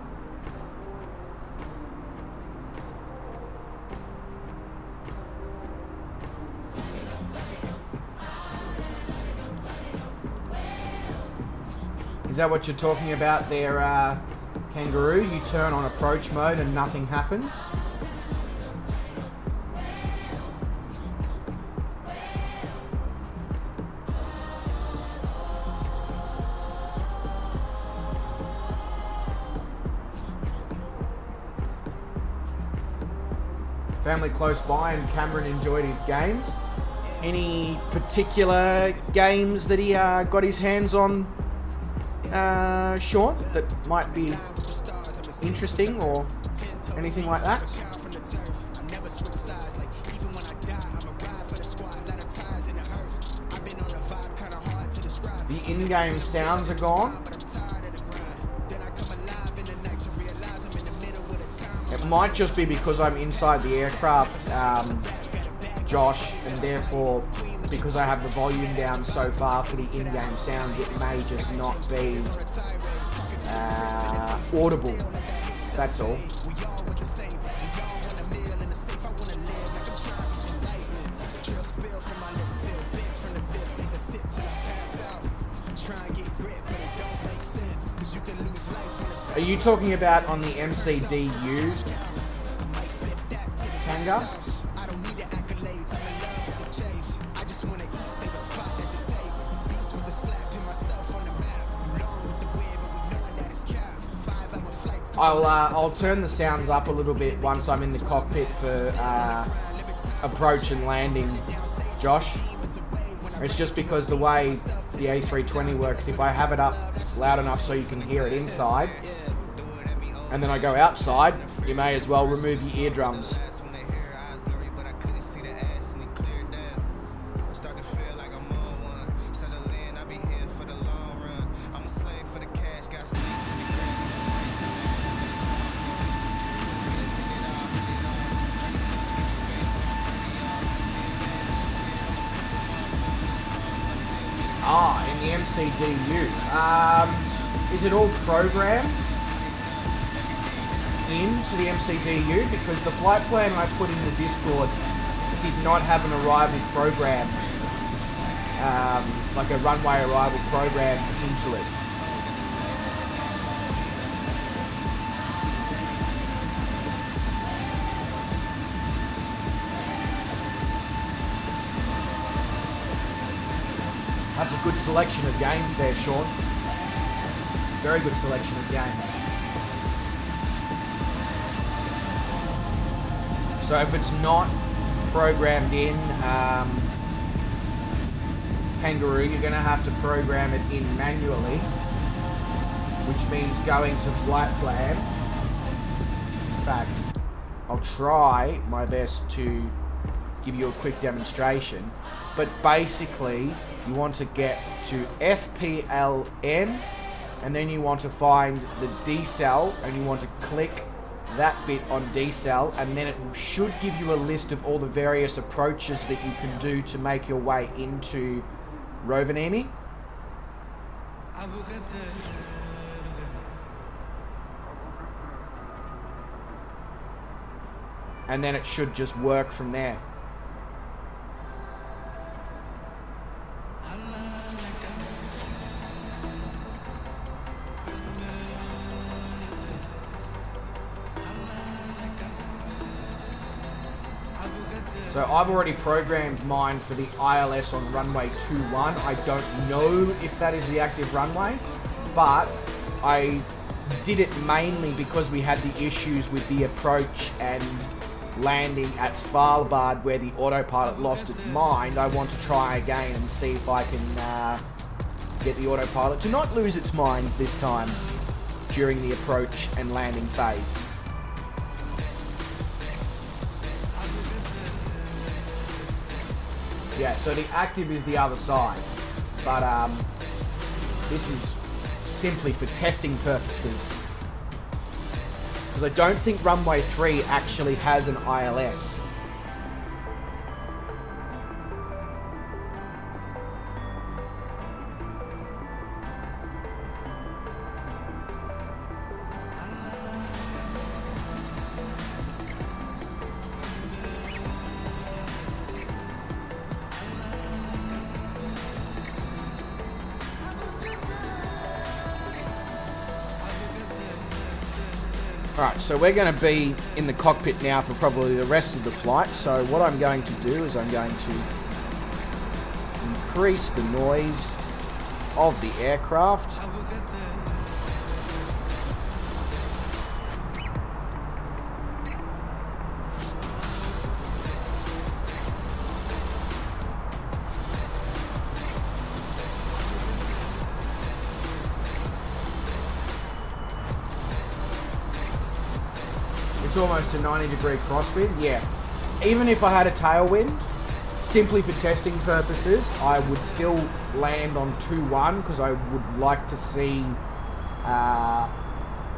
Is that what you're talking about there, Kangaroo? You turn on approach mode and nothing happens? Family close by and Cameron enjoyed his games. Any particular games that he got his hands on, Sean, that might be interesting or anything like that? The in-game sounds are gone. It might just be because I'm inside the aircraft, Josh, and therefore because I have the volume down so far for the in-game sounds, it may just not be audible. That's all. Are you talking about on the MCDU, Kanga? I'll turn the sounds up a little bit once I'm in the cockpit for approach and landing, Josh. It's just because the way the A320 works, if I have it up loud enough so you can hear it inside, and then I go outside, you may as well remove your eardrums. In the MCDU. Is it all programmed into the MCDU? Because the flight plan I put in the Discord did not have an arrival program, like a runway arrival program into it. That's a good selection of games there, Sean. Very good selection of games. So if it's not programmed in Kangaroo, you're going to have to program it in manually, which means going to flight plan. In fact, I'll try my best to give you a quick demonstration, but basically you want to get to FPLN, and then you want to find the decel, and you want to click that bit on decel, and then it should give you a list of all the various approaches that you can do to make your way into Rovaneimi. And then it should just work from there. So I've already programmed mine for the ILS on runway 21. I don't know if that is the active runway, but I did it mainly because we had the issues with the approach and landing at Svalbard where the autopilot lost its mind. I want to try again and see if I can get the autopilot to not lose its mind this time during the approach and landing phase. Yeah, so the active is the other side, but this is simply for testing purposes, because I don't think runway 3 actually has an ILS. Alright, so we're going to be in the cockpit now for probably the rest of the flight. So what I'm going to do is I'm going to increase the noise of the aircraft. It's almost a 90-degree crosswind, yeah. Even if I had a tailwind, simply for testing purposes, I would still land on 2-1 because I would like to see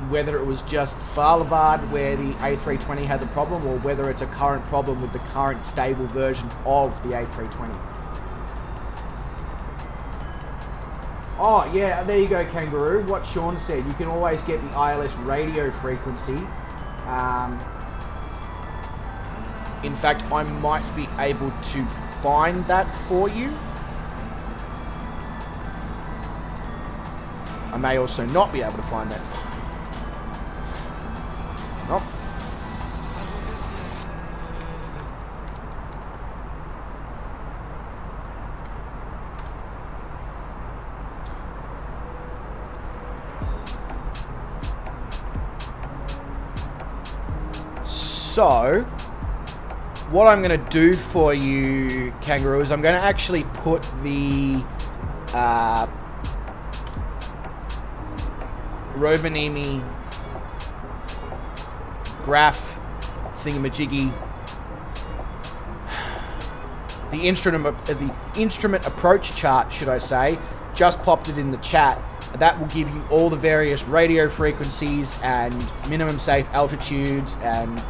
whether it was just Svalbard where the A320 had the problem, or whether it's a current problem with the current stable version of the A320. Oh, yeah, there you go, Kangaroo. What Sean said, you can always get the ILS radio frequency. In fact, I might be able to find that for you. I may also not be able to find that. Nope. So, what I'm going to do for you, Kangaroo, is I'm going to actually put the Rovaneimi graph thingamajiggy, the instrument approach chart, should I say, just popped it in the chat. That will give you all the various radio frequencies and minimum safe altitudes and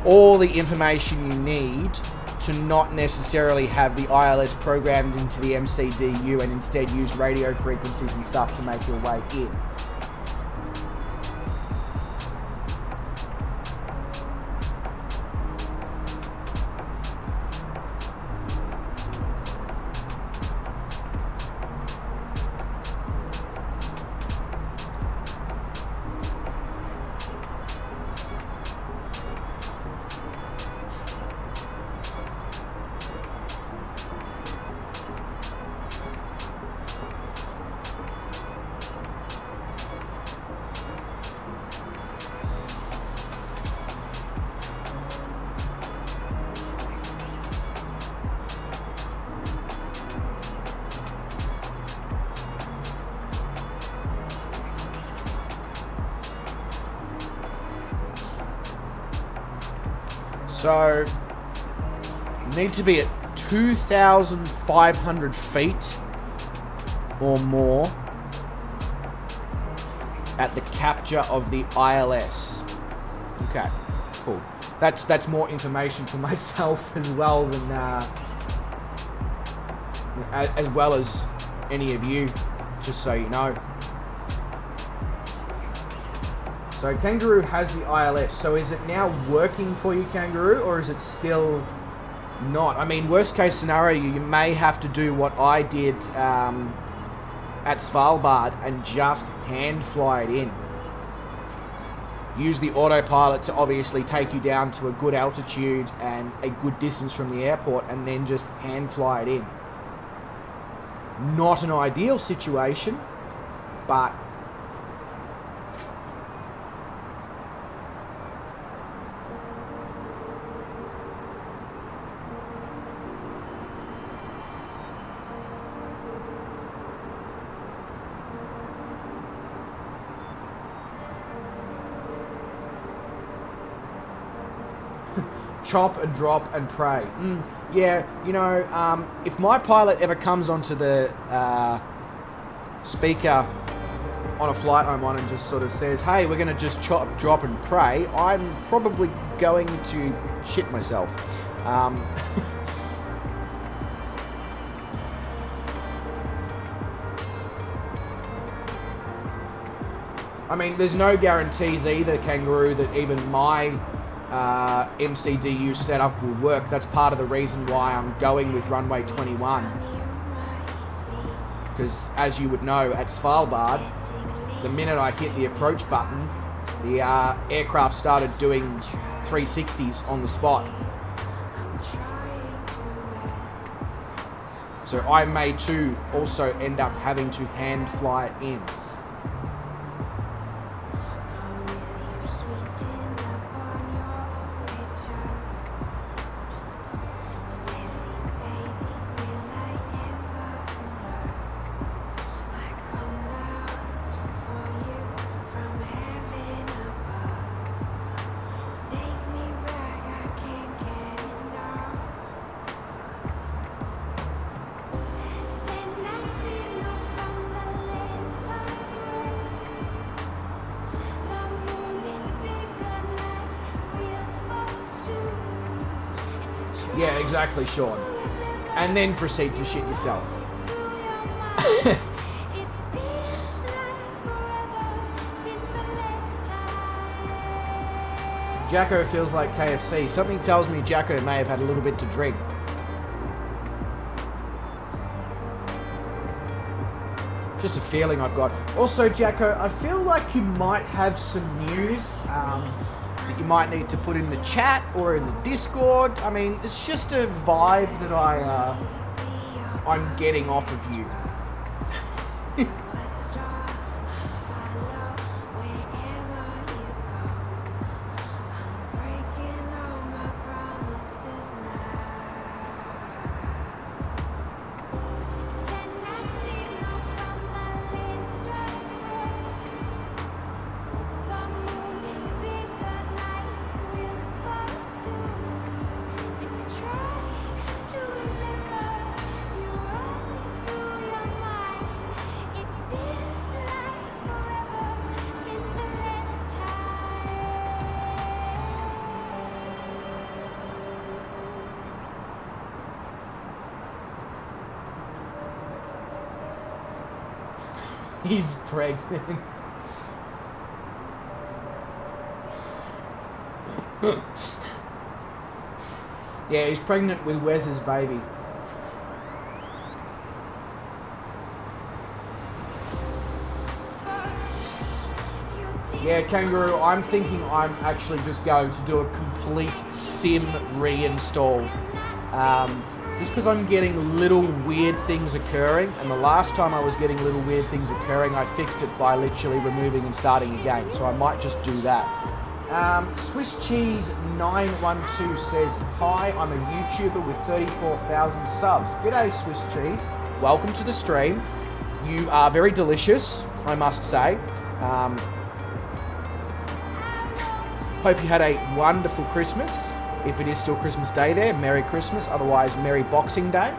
all the information you need to not necessarily have the ILS programmed into the MCDU and instead use radio frequencies and stuff to make your way in. So, need to be at 2,500 feet or more at the capture of the ILS. Okay, cool. That's more information for myself as well than as well as any of you, just so you know. So Kangaroo has the ILS. So is it now working for you, Kangaroo, or is it still not? I mean, worst case scenario, you may have to do what I did at Svalbard and just hand fly it in. Use the autopilot to obviously take you down to a good altitude and a good distance from the airport, and then just hand fly it in. Not an ideal situation, but chop and drop and pray. Yeah, you know, if my pilot ever comes onto the speaker on a flight I'm on and just sort of says, hey, we're going to just chop, drop and pray, I'm probably going to shit myself. I mean, there's no guarantees either, Kangaroo, that even my MCDU setup will work. That's part of the reason why I'm going with runway 21. Because as you would know, at Svalbard, the minute I hit the approach button, the aircraft started doing 360s on the spot. So I may too also end up having to hand fly it in. Yeah, exactly, Sean. And then proceed to shit yourself. Jacko feels like KFC. Something tells me Jacko may have had a little bit to drink. Just a feeling I've got. Also, Jacko, I feel like you might have some news that you might need to put in the chat or in the Discord. I mean, it's just a vibe that I'm getting off of you. He's pregnant. Yeah, he's pregnant with Wes's baby. Yeah, Kangaroo, I'm thinking I'm actually just going to do a complete sim reinstall. Just because I'm getting little weird things occurring, and the last time I was getting little weird things occurring, I fixed it by literally removing and starting again, so I might just do that. Swiss Cheese 912 says, "Hi, I'm a YouTuber with 34,000 subs. G'day, Swiss Cheese. Welcome to the stream. You are very delicious, I must say. Hope you had a wonderful Christmas. If it is still Christmas Day there, Merry Christmas. Otherwise, Merry Boxing Day."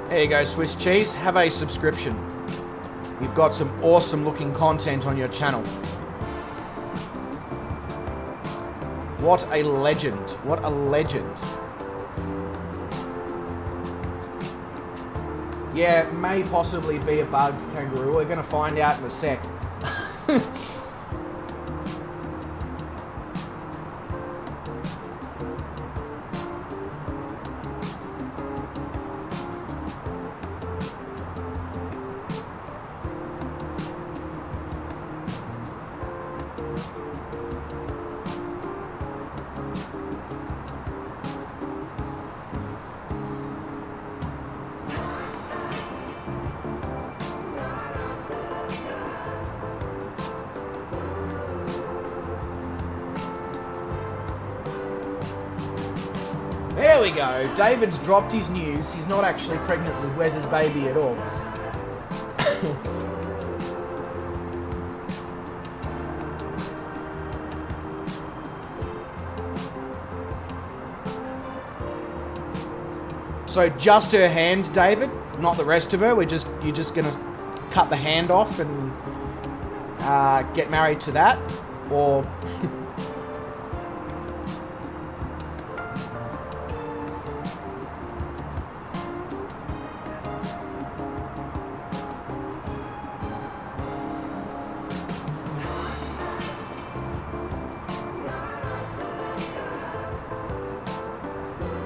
There you go, Swiss Cheese. Have a subscription. You've got some awesome looking content on your channel. What a legend. What a legend. Yeah, it may possibly be a bug, Kangaroo. We're going to find out in a sec. There we go. David's dropped his news. He's not actually pregnant with Wes's baby at all. So just her hand, David, not the rest of her. You're just gonna cut the hand off and get married to that, or?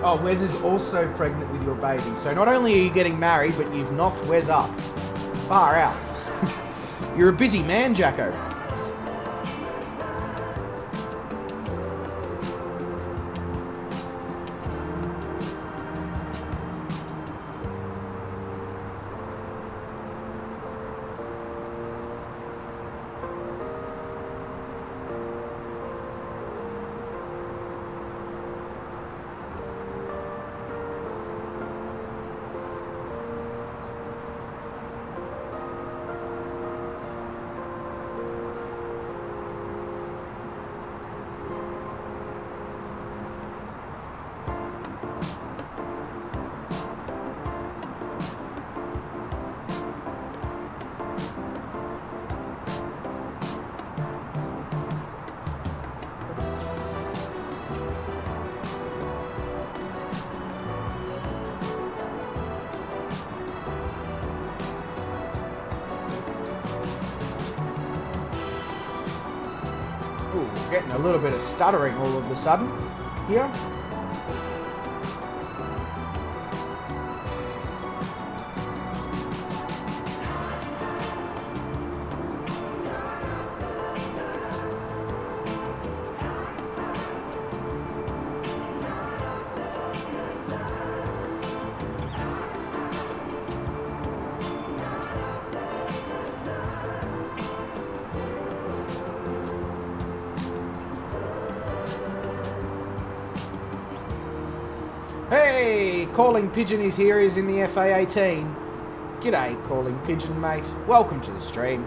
Oh, Wes is also pregnant with your baby. So not only are you getting married, but you've knocked Wes up. Far out. You're a busy man, Jacko. getting a little bit of stuttering all of a sudden here. Hey, Calling Pigeon is here, he's in the FA18. G'day, Calling Pigeon, mate. Welcome to the stream.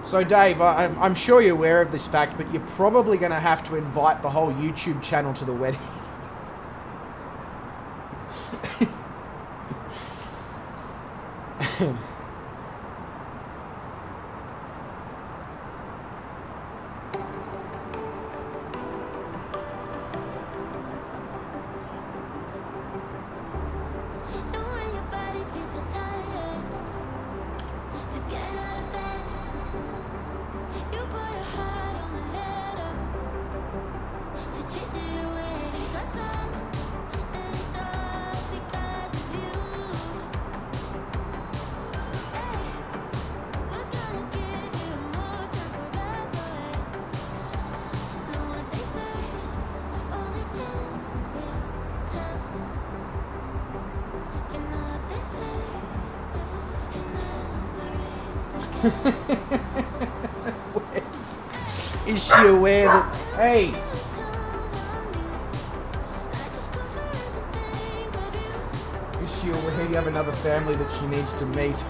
So Dave, I'm sure you're aware of this fact, but you're probably going to have to invite the whole YouTube channel to the wedding. Is she aware that... Hey! Is she aware you have another family that she needs to meet?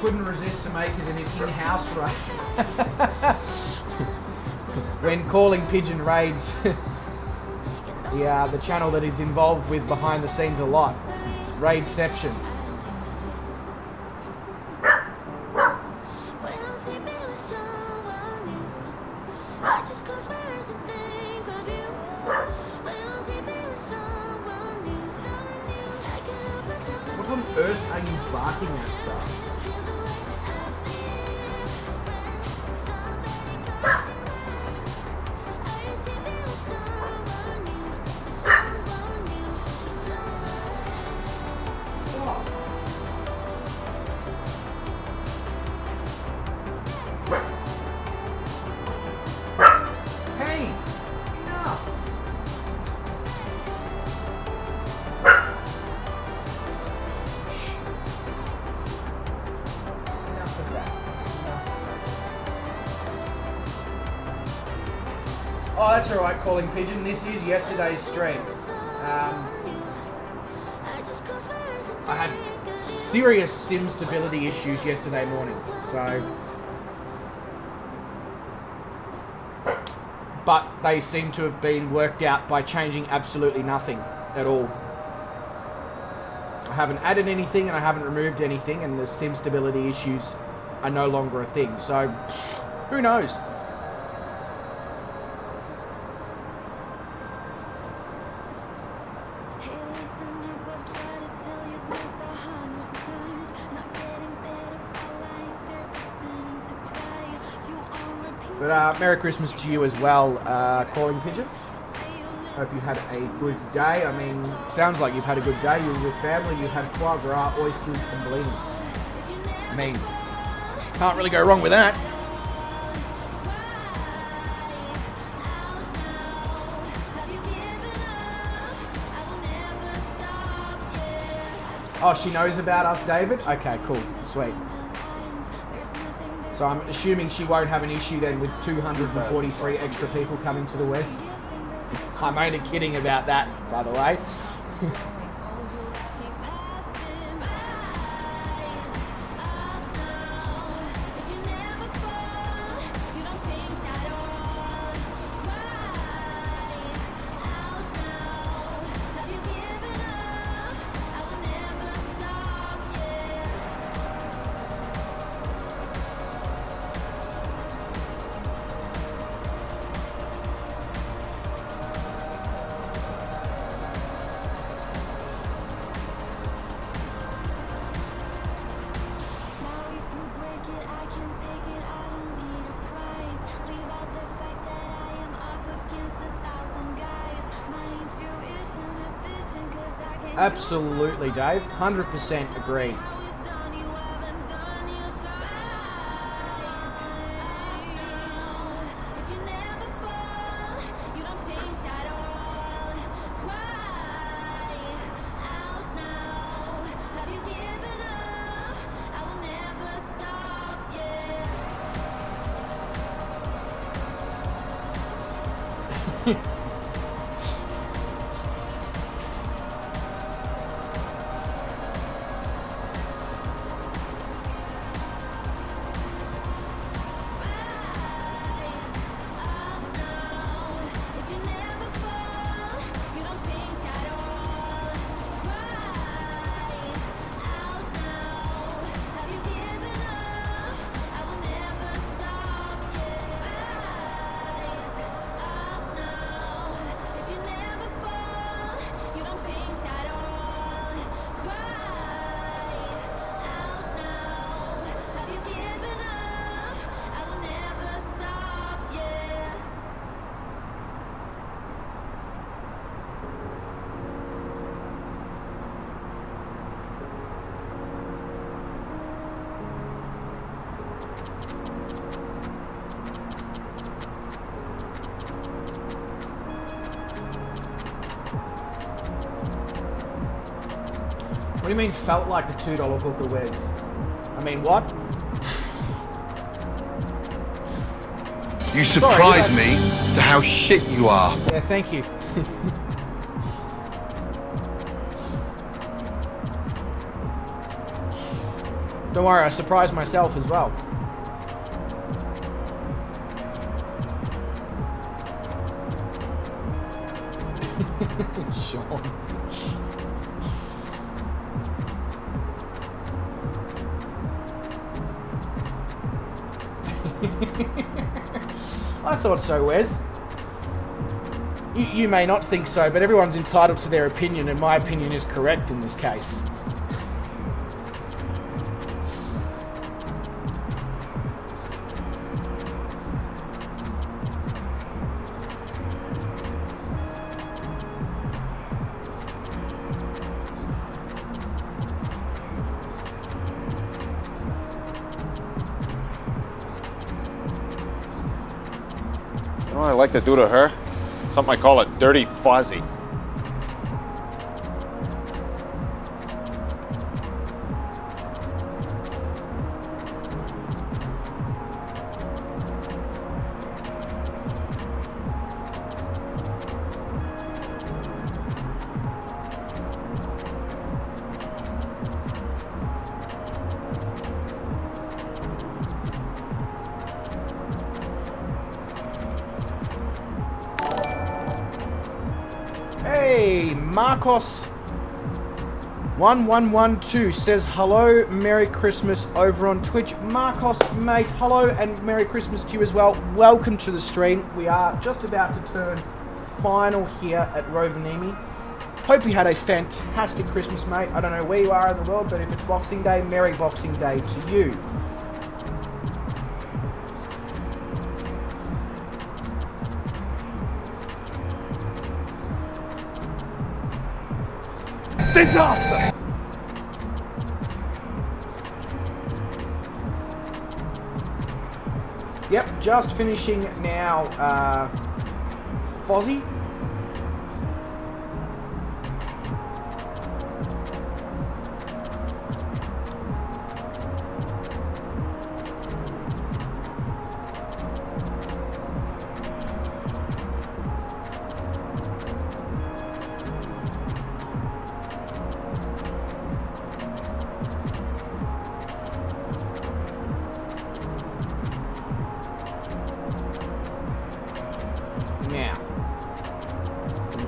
Couldn't resist to make it an in-house raid. When Calling Pigeon raids the channel that he's involved with behind the scenes a lot. It's Raidception. What on earth are you barking at, stuff? Oh, that's alright, Calling Pigeon. This is yesterday's stream. I had serious sim stability issues yesterday morning, so... But they seem to have been worked out by changing absolutely nothing at all. I haven't added anything and I haven't removed anything, and the sim stability issues are no longer a thing, so who knows? But Merry Christmas to you as well, Calling Pigeon. Hope you had a good day. I mean, sounds like you've had a good day. You and your family, you've had foie gras, oysters and bellinis. I mean, can't really go wrong with that. Oh, she knows about us, David? Okay, cool. Sweet. So I'm assuming she won't have an issue then with 243 extra people coming to the wedding. I'm only kidding about that, by the way. Absolutely, Dave. 100% agree. What do you mean felt like a $2 hooker, Wes? I mean, what? You surprise me to how shit you are. Yeah, thank you. Don't worry, I surprised myself as well. Sean. I thought so, Wes. You may not think so, but everyone's entitled to their opinion, and my opinion is correct in this case. You know what I like to do to her? Something I call a dirty fuzzy. Hey, Marcos1112 says hello, Merry Christmas over on Twitch. Marcos, mate, hello and Merry Christmas to you as well. Welcome to the stream. We are just about to turn final here at Rovaneimi. Hope you had a fantastic Christmas, mate. I don't know where you are in the world, but if it's Boxing Day, Merry Boxing Day to you. Disaster! Yep, just finishing now, Fozzie.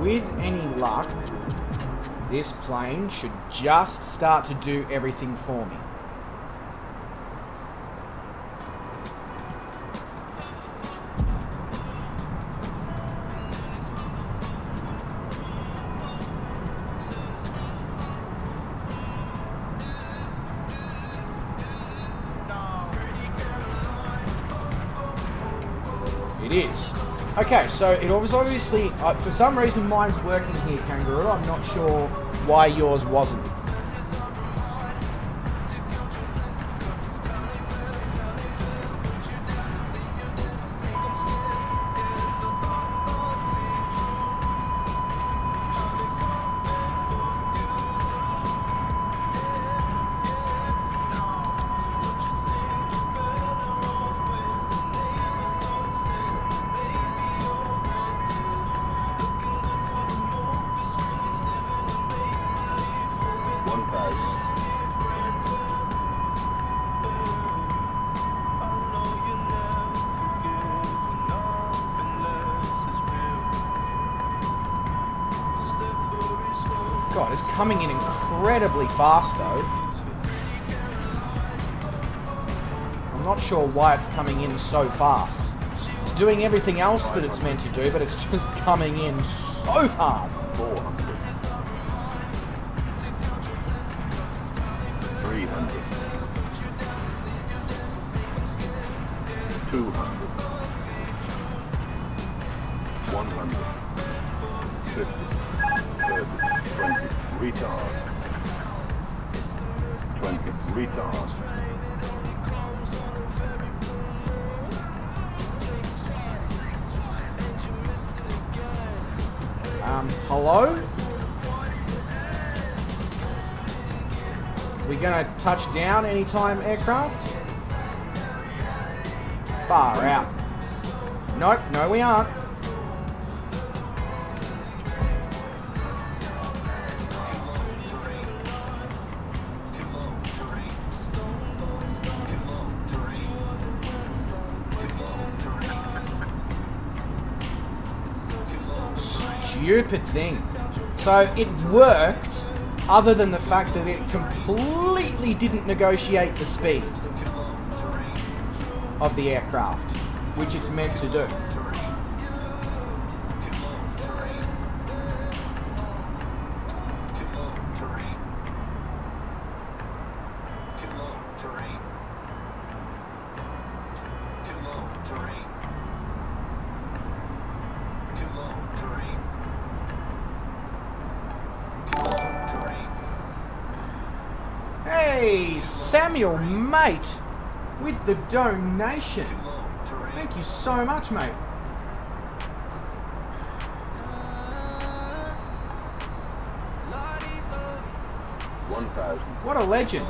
with any luck, this plane should just start to do everything for me. It is. Okay, so it was obviously, for some reason mine's working here, Kangaroo. I'm not sure why yours wasn't. God, it's coming in incredibly fast though. I'm not sure why it's coming in so fast. It's doing everything else that it's meant to do, but it's just coming in so fast. 300. 200. 100. 50. 30. 20. Retard. 20. Retard. Hello? We gonna touch down anytime, aircraft? Far out. Nope, no we aren't. Stupid thing. So it worked, other than the fact that it completely didn't negotiate the speed of the aircraft, which it's meant to do. Hey, Samuel, mate, with the donation. Thank you so much, mate. What a legend.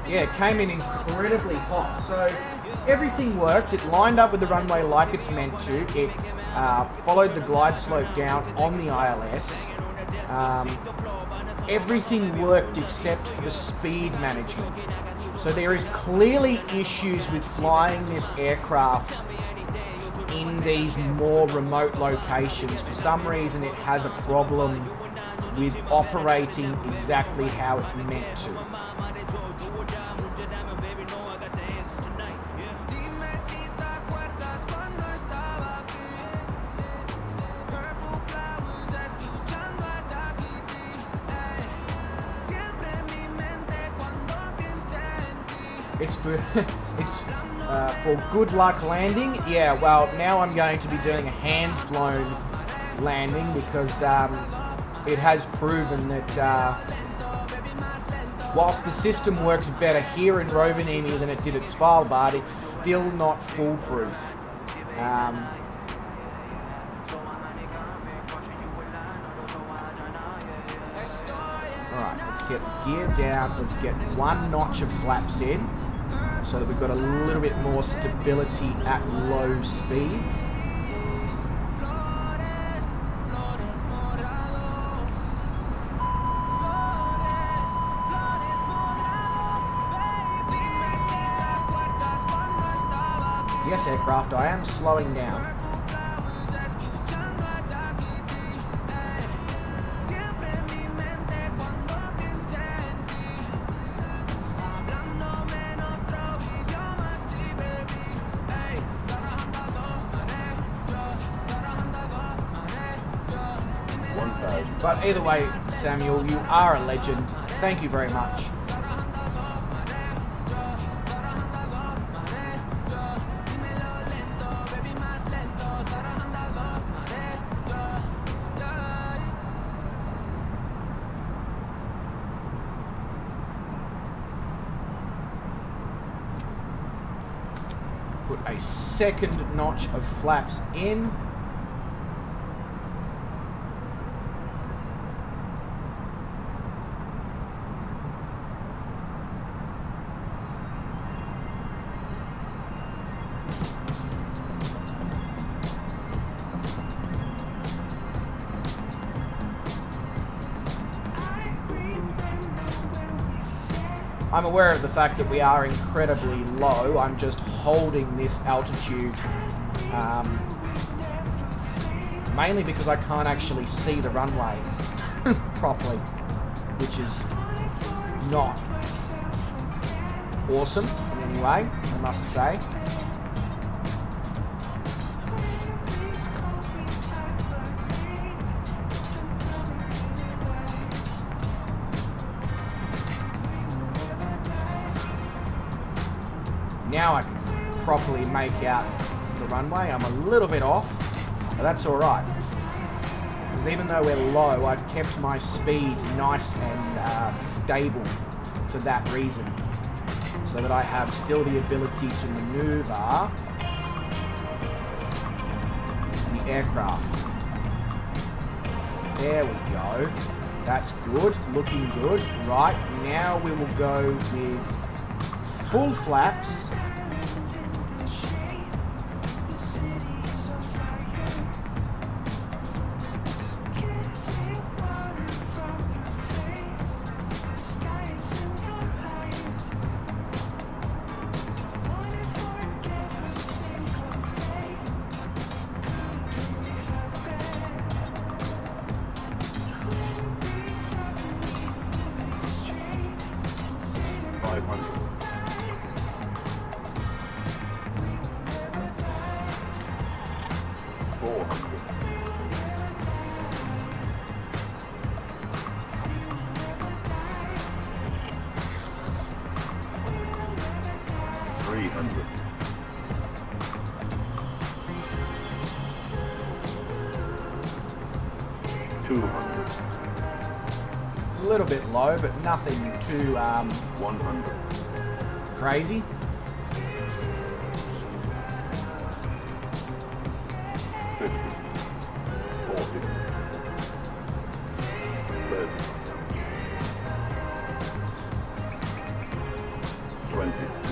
Yeah, it came in incredibly hot. So everything worked. It lined up with the runway like it's meant to. It followed the glide slope down on the ILS. Everything worked except for the speed management. So there is clearly issues with flying this aircraft in these more remote locations. For some reason, it has a problem with operating exactly how it's meant to. It's for good luck landing. Yeah, well, now I'm going to be doing a hand-flown landing because it has proven that whilst the system works better here in Rovaneimi than it did at Svalbard, it's still not foolproof. Alright, let's get the gear down. Let's get one notch of flaps in so that we've got a little bit more stability at low speeds. Yes, aircraft, I am slowing down. But either way, Samuel, you are a legend. Thank you very much. Put a second notch of flaps in. I'm aware of the fact that we are incredibly low. I'm just holding this altitude mainly because I can't actually see the runway properly, which is not awesome in any way, I must say. Now I can properly make out the runway. I'm a little bit off, but that's alright. Because even though we're low, I've kept my speed nice and stable for that reason. So that I have still the ability to maneuver the aircraft. There we go. That's good, looking good. Right, now we will go with full flaps. A little bit low, but nothing too 100. crazy.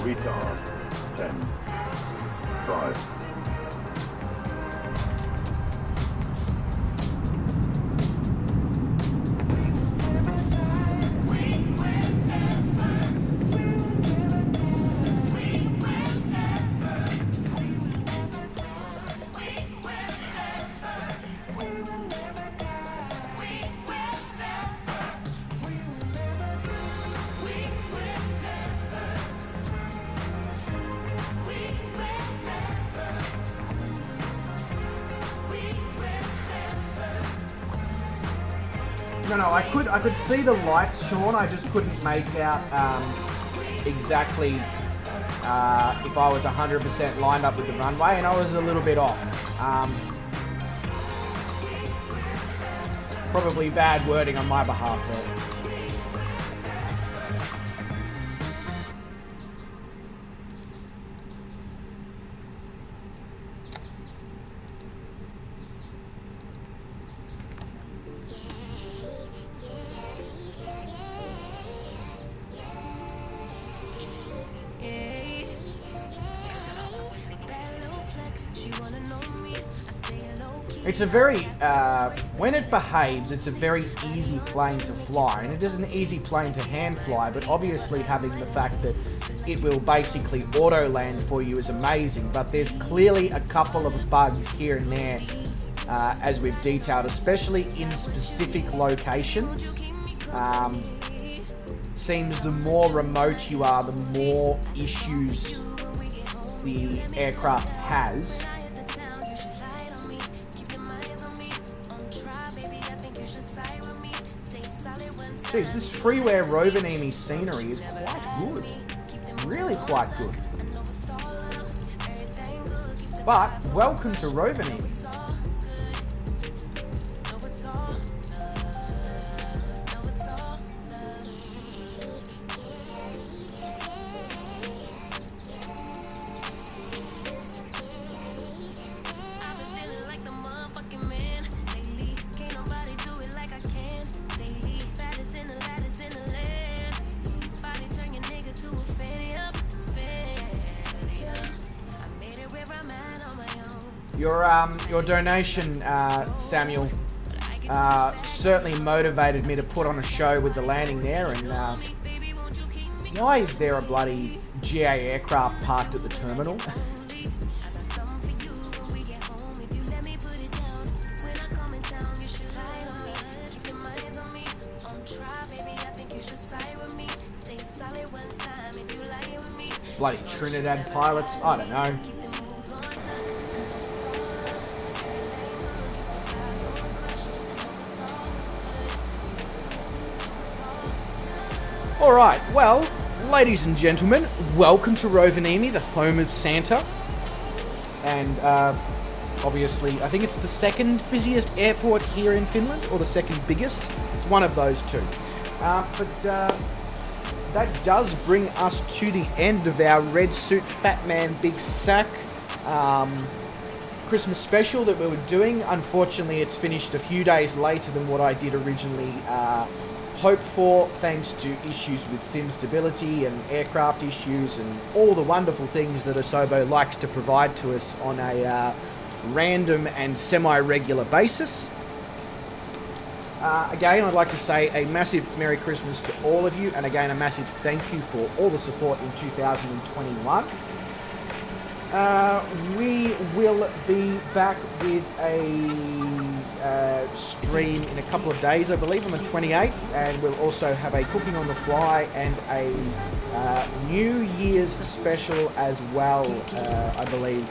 Retard. 10. 5. No, I could see the lights, Sean. I just couldn't make out exactly if I was 100% lined up with the runway, and I was a little bit off. Probably bad wording on my behalf there. It's a very, when it behaves, it's a very easy plane to fly, and it is an easy plane to hand fly, but obviously having the fact that it will basically auto land for you is amazing, but there's clearly a couple of bugs here and there, as we've detailed, especially in specific locations. Seems the more remote you are, the more issues the aircraft has. Jeez, this freeware Rovaneimi scenery is quite good. Really quite good. But, welcome to Rovaneimi. Your donation, Samuel, certainly motivated me to put on a show with the landing there. And why is there a bloody GA aircraft parked at the terminal? Bloody Trinidad pilots, I don't know. Alright, well, ladies and gentlemen, welcome to Rovaneimi, the home of Santa. And obviously, I think it's the second busiest airport here in Finland, or the second biggest. It's one of those two. But that does bring us to the end of our Red Suit Fat Man Big Sack Christmas special that we were doing. Unfortunately, it's finished a few days later than what I did originally hoped for, thanks to issues with sim stability and aircraft issues and all the wonderful things that Asobo likes to provide to us on a random and semi-regular basis. Again, I'd like to say a massive Merry Christmas to all of you, and again a massive thank you for all the support in 2021. We will be back with a stream in a couple of days, I believe, on the 28th, and we'll also have a cooking on the fly and a New Year's special as well, I believe,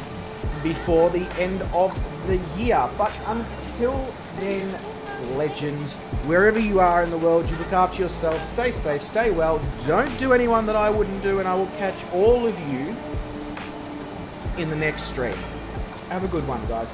before the end of the year. But until then, legends, wherever you are in the world, you look after yourself, stay safe, stay well, don't do anyone that I wouldn't do, and I will catch all of you in the next stream. Have a good one, guys.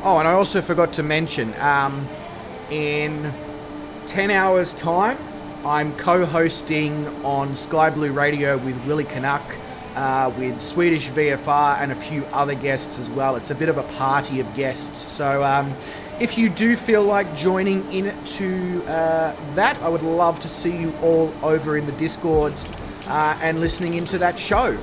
Oh, and I also forgot to mention, in 10 hours' time, I'm co-hosting on Sky Blue Radio with Willie Canuck, with Swedish VFR and a few other guests as well. It's a bit of a party of guests. So if you do feel like joining into that, I would love to see you all over in the Discord and listening into that show.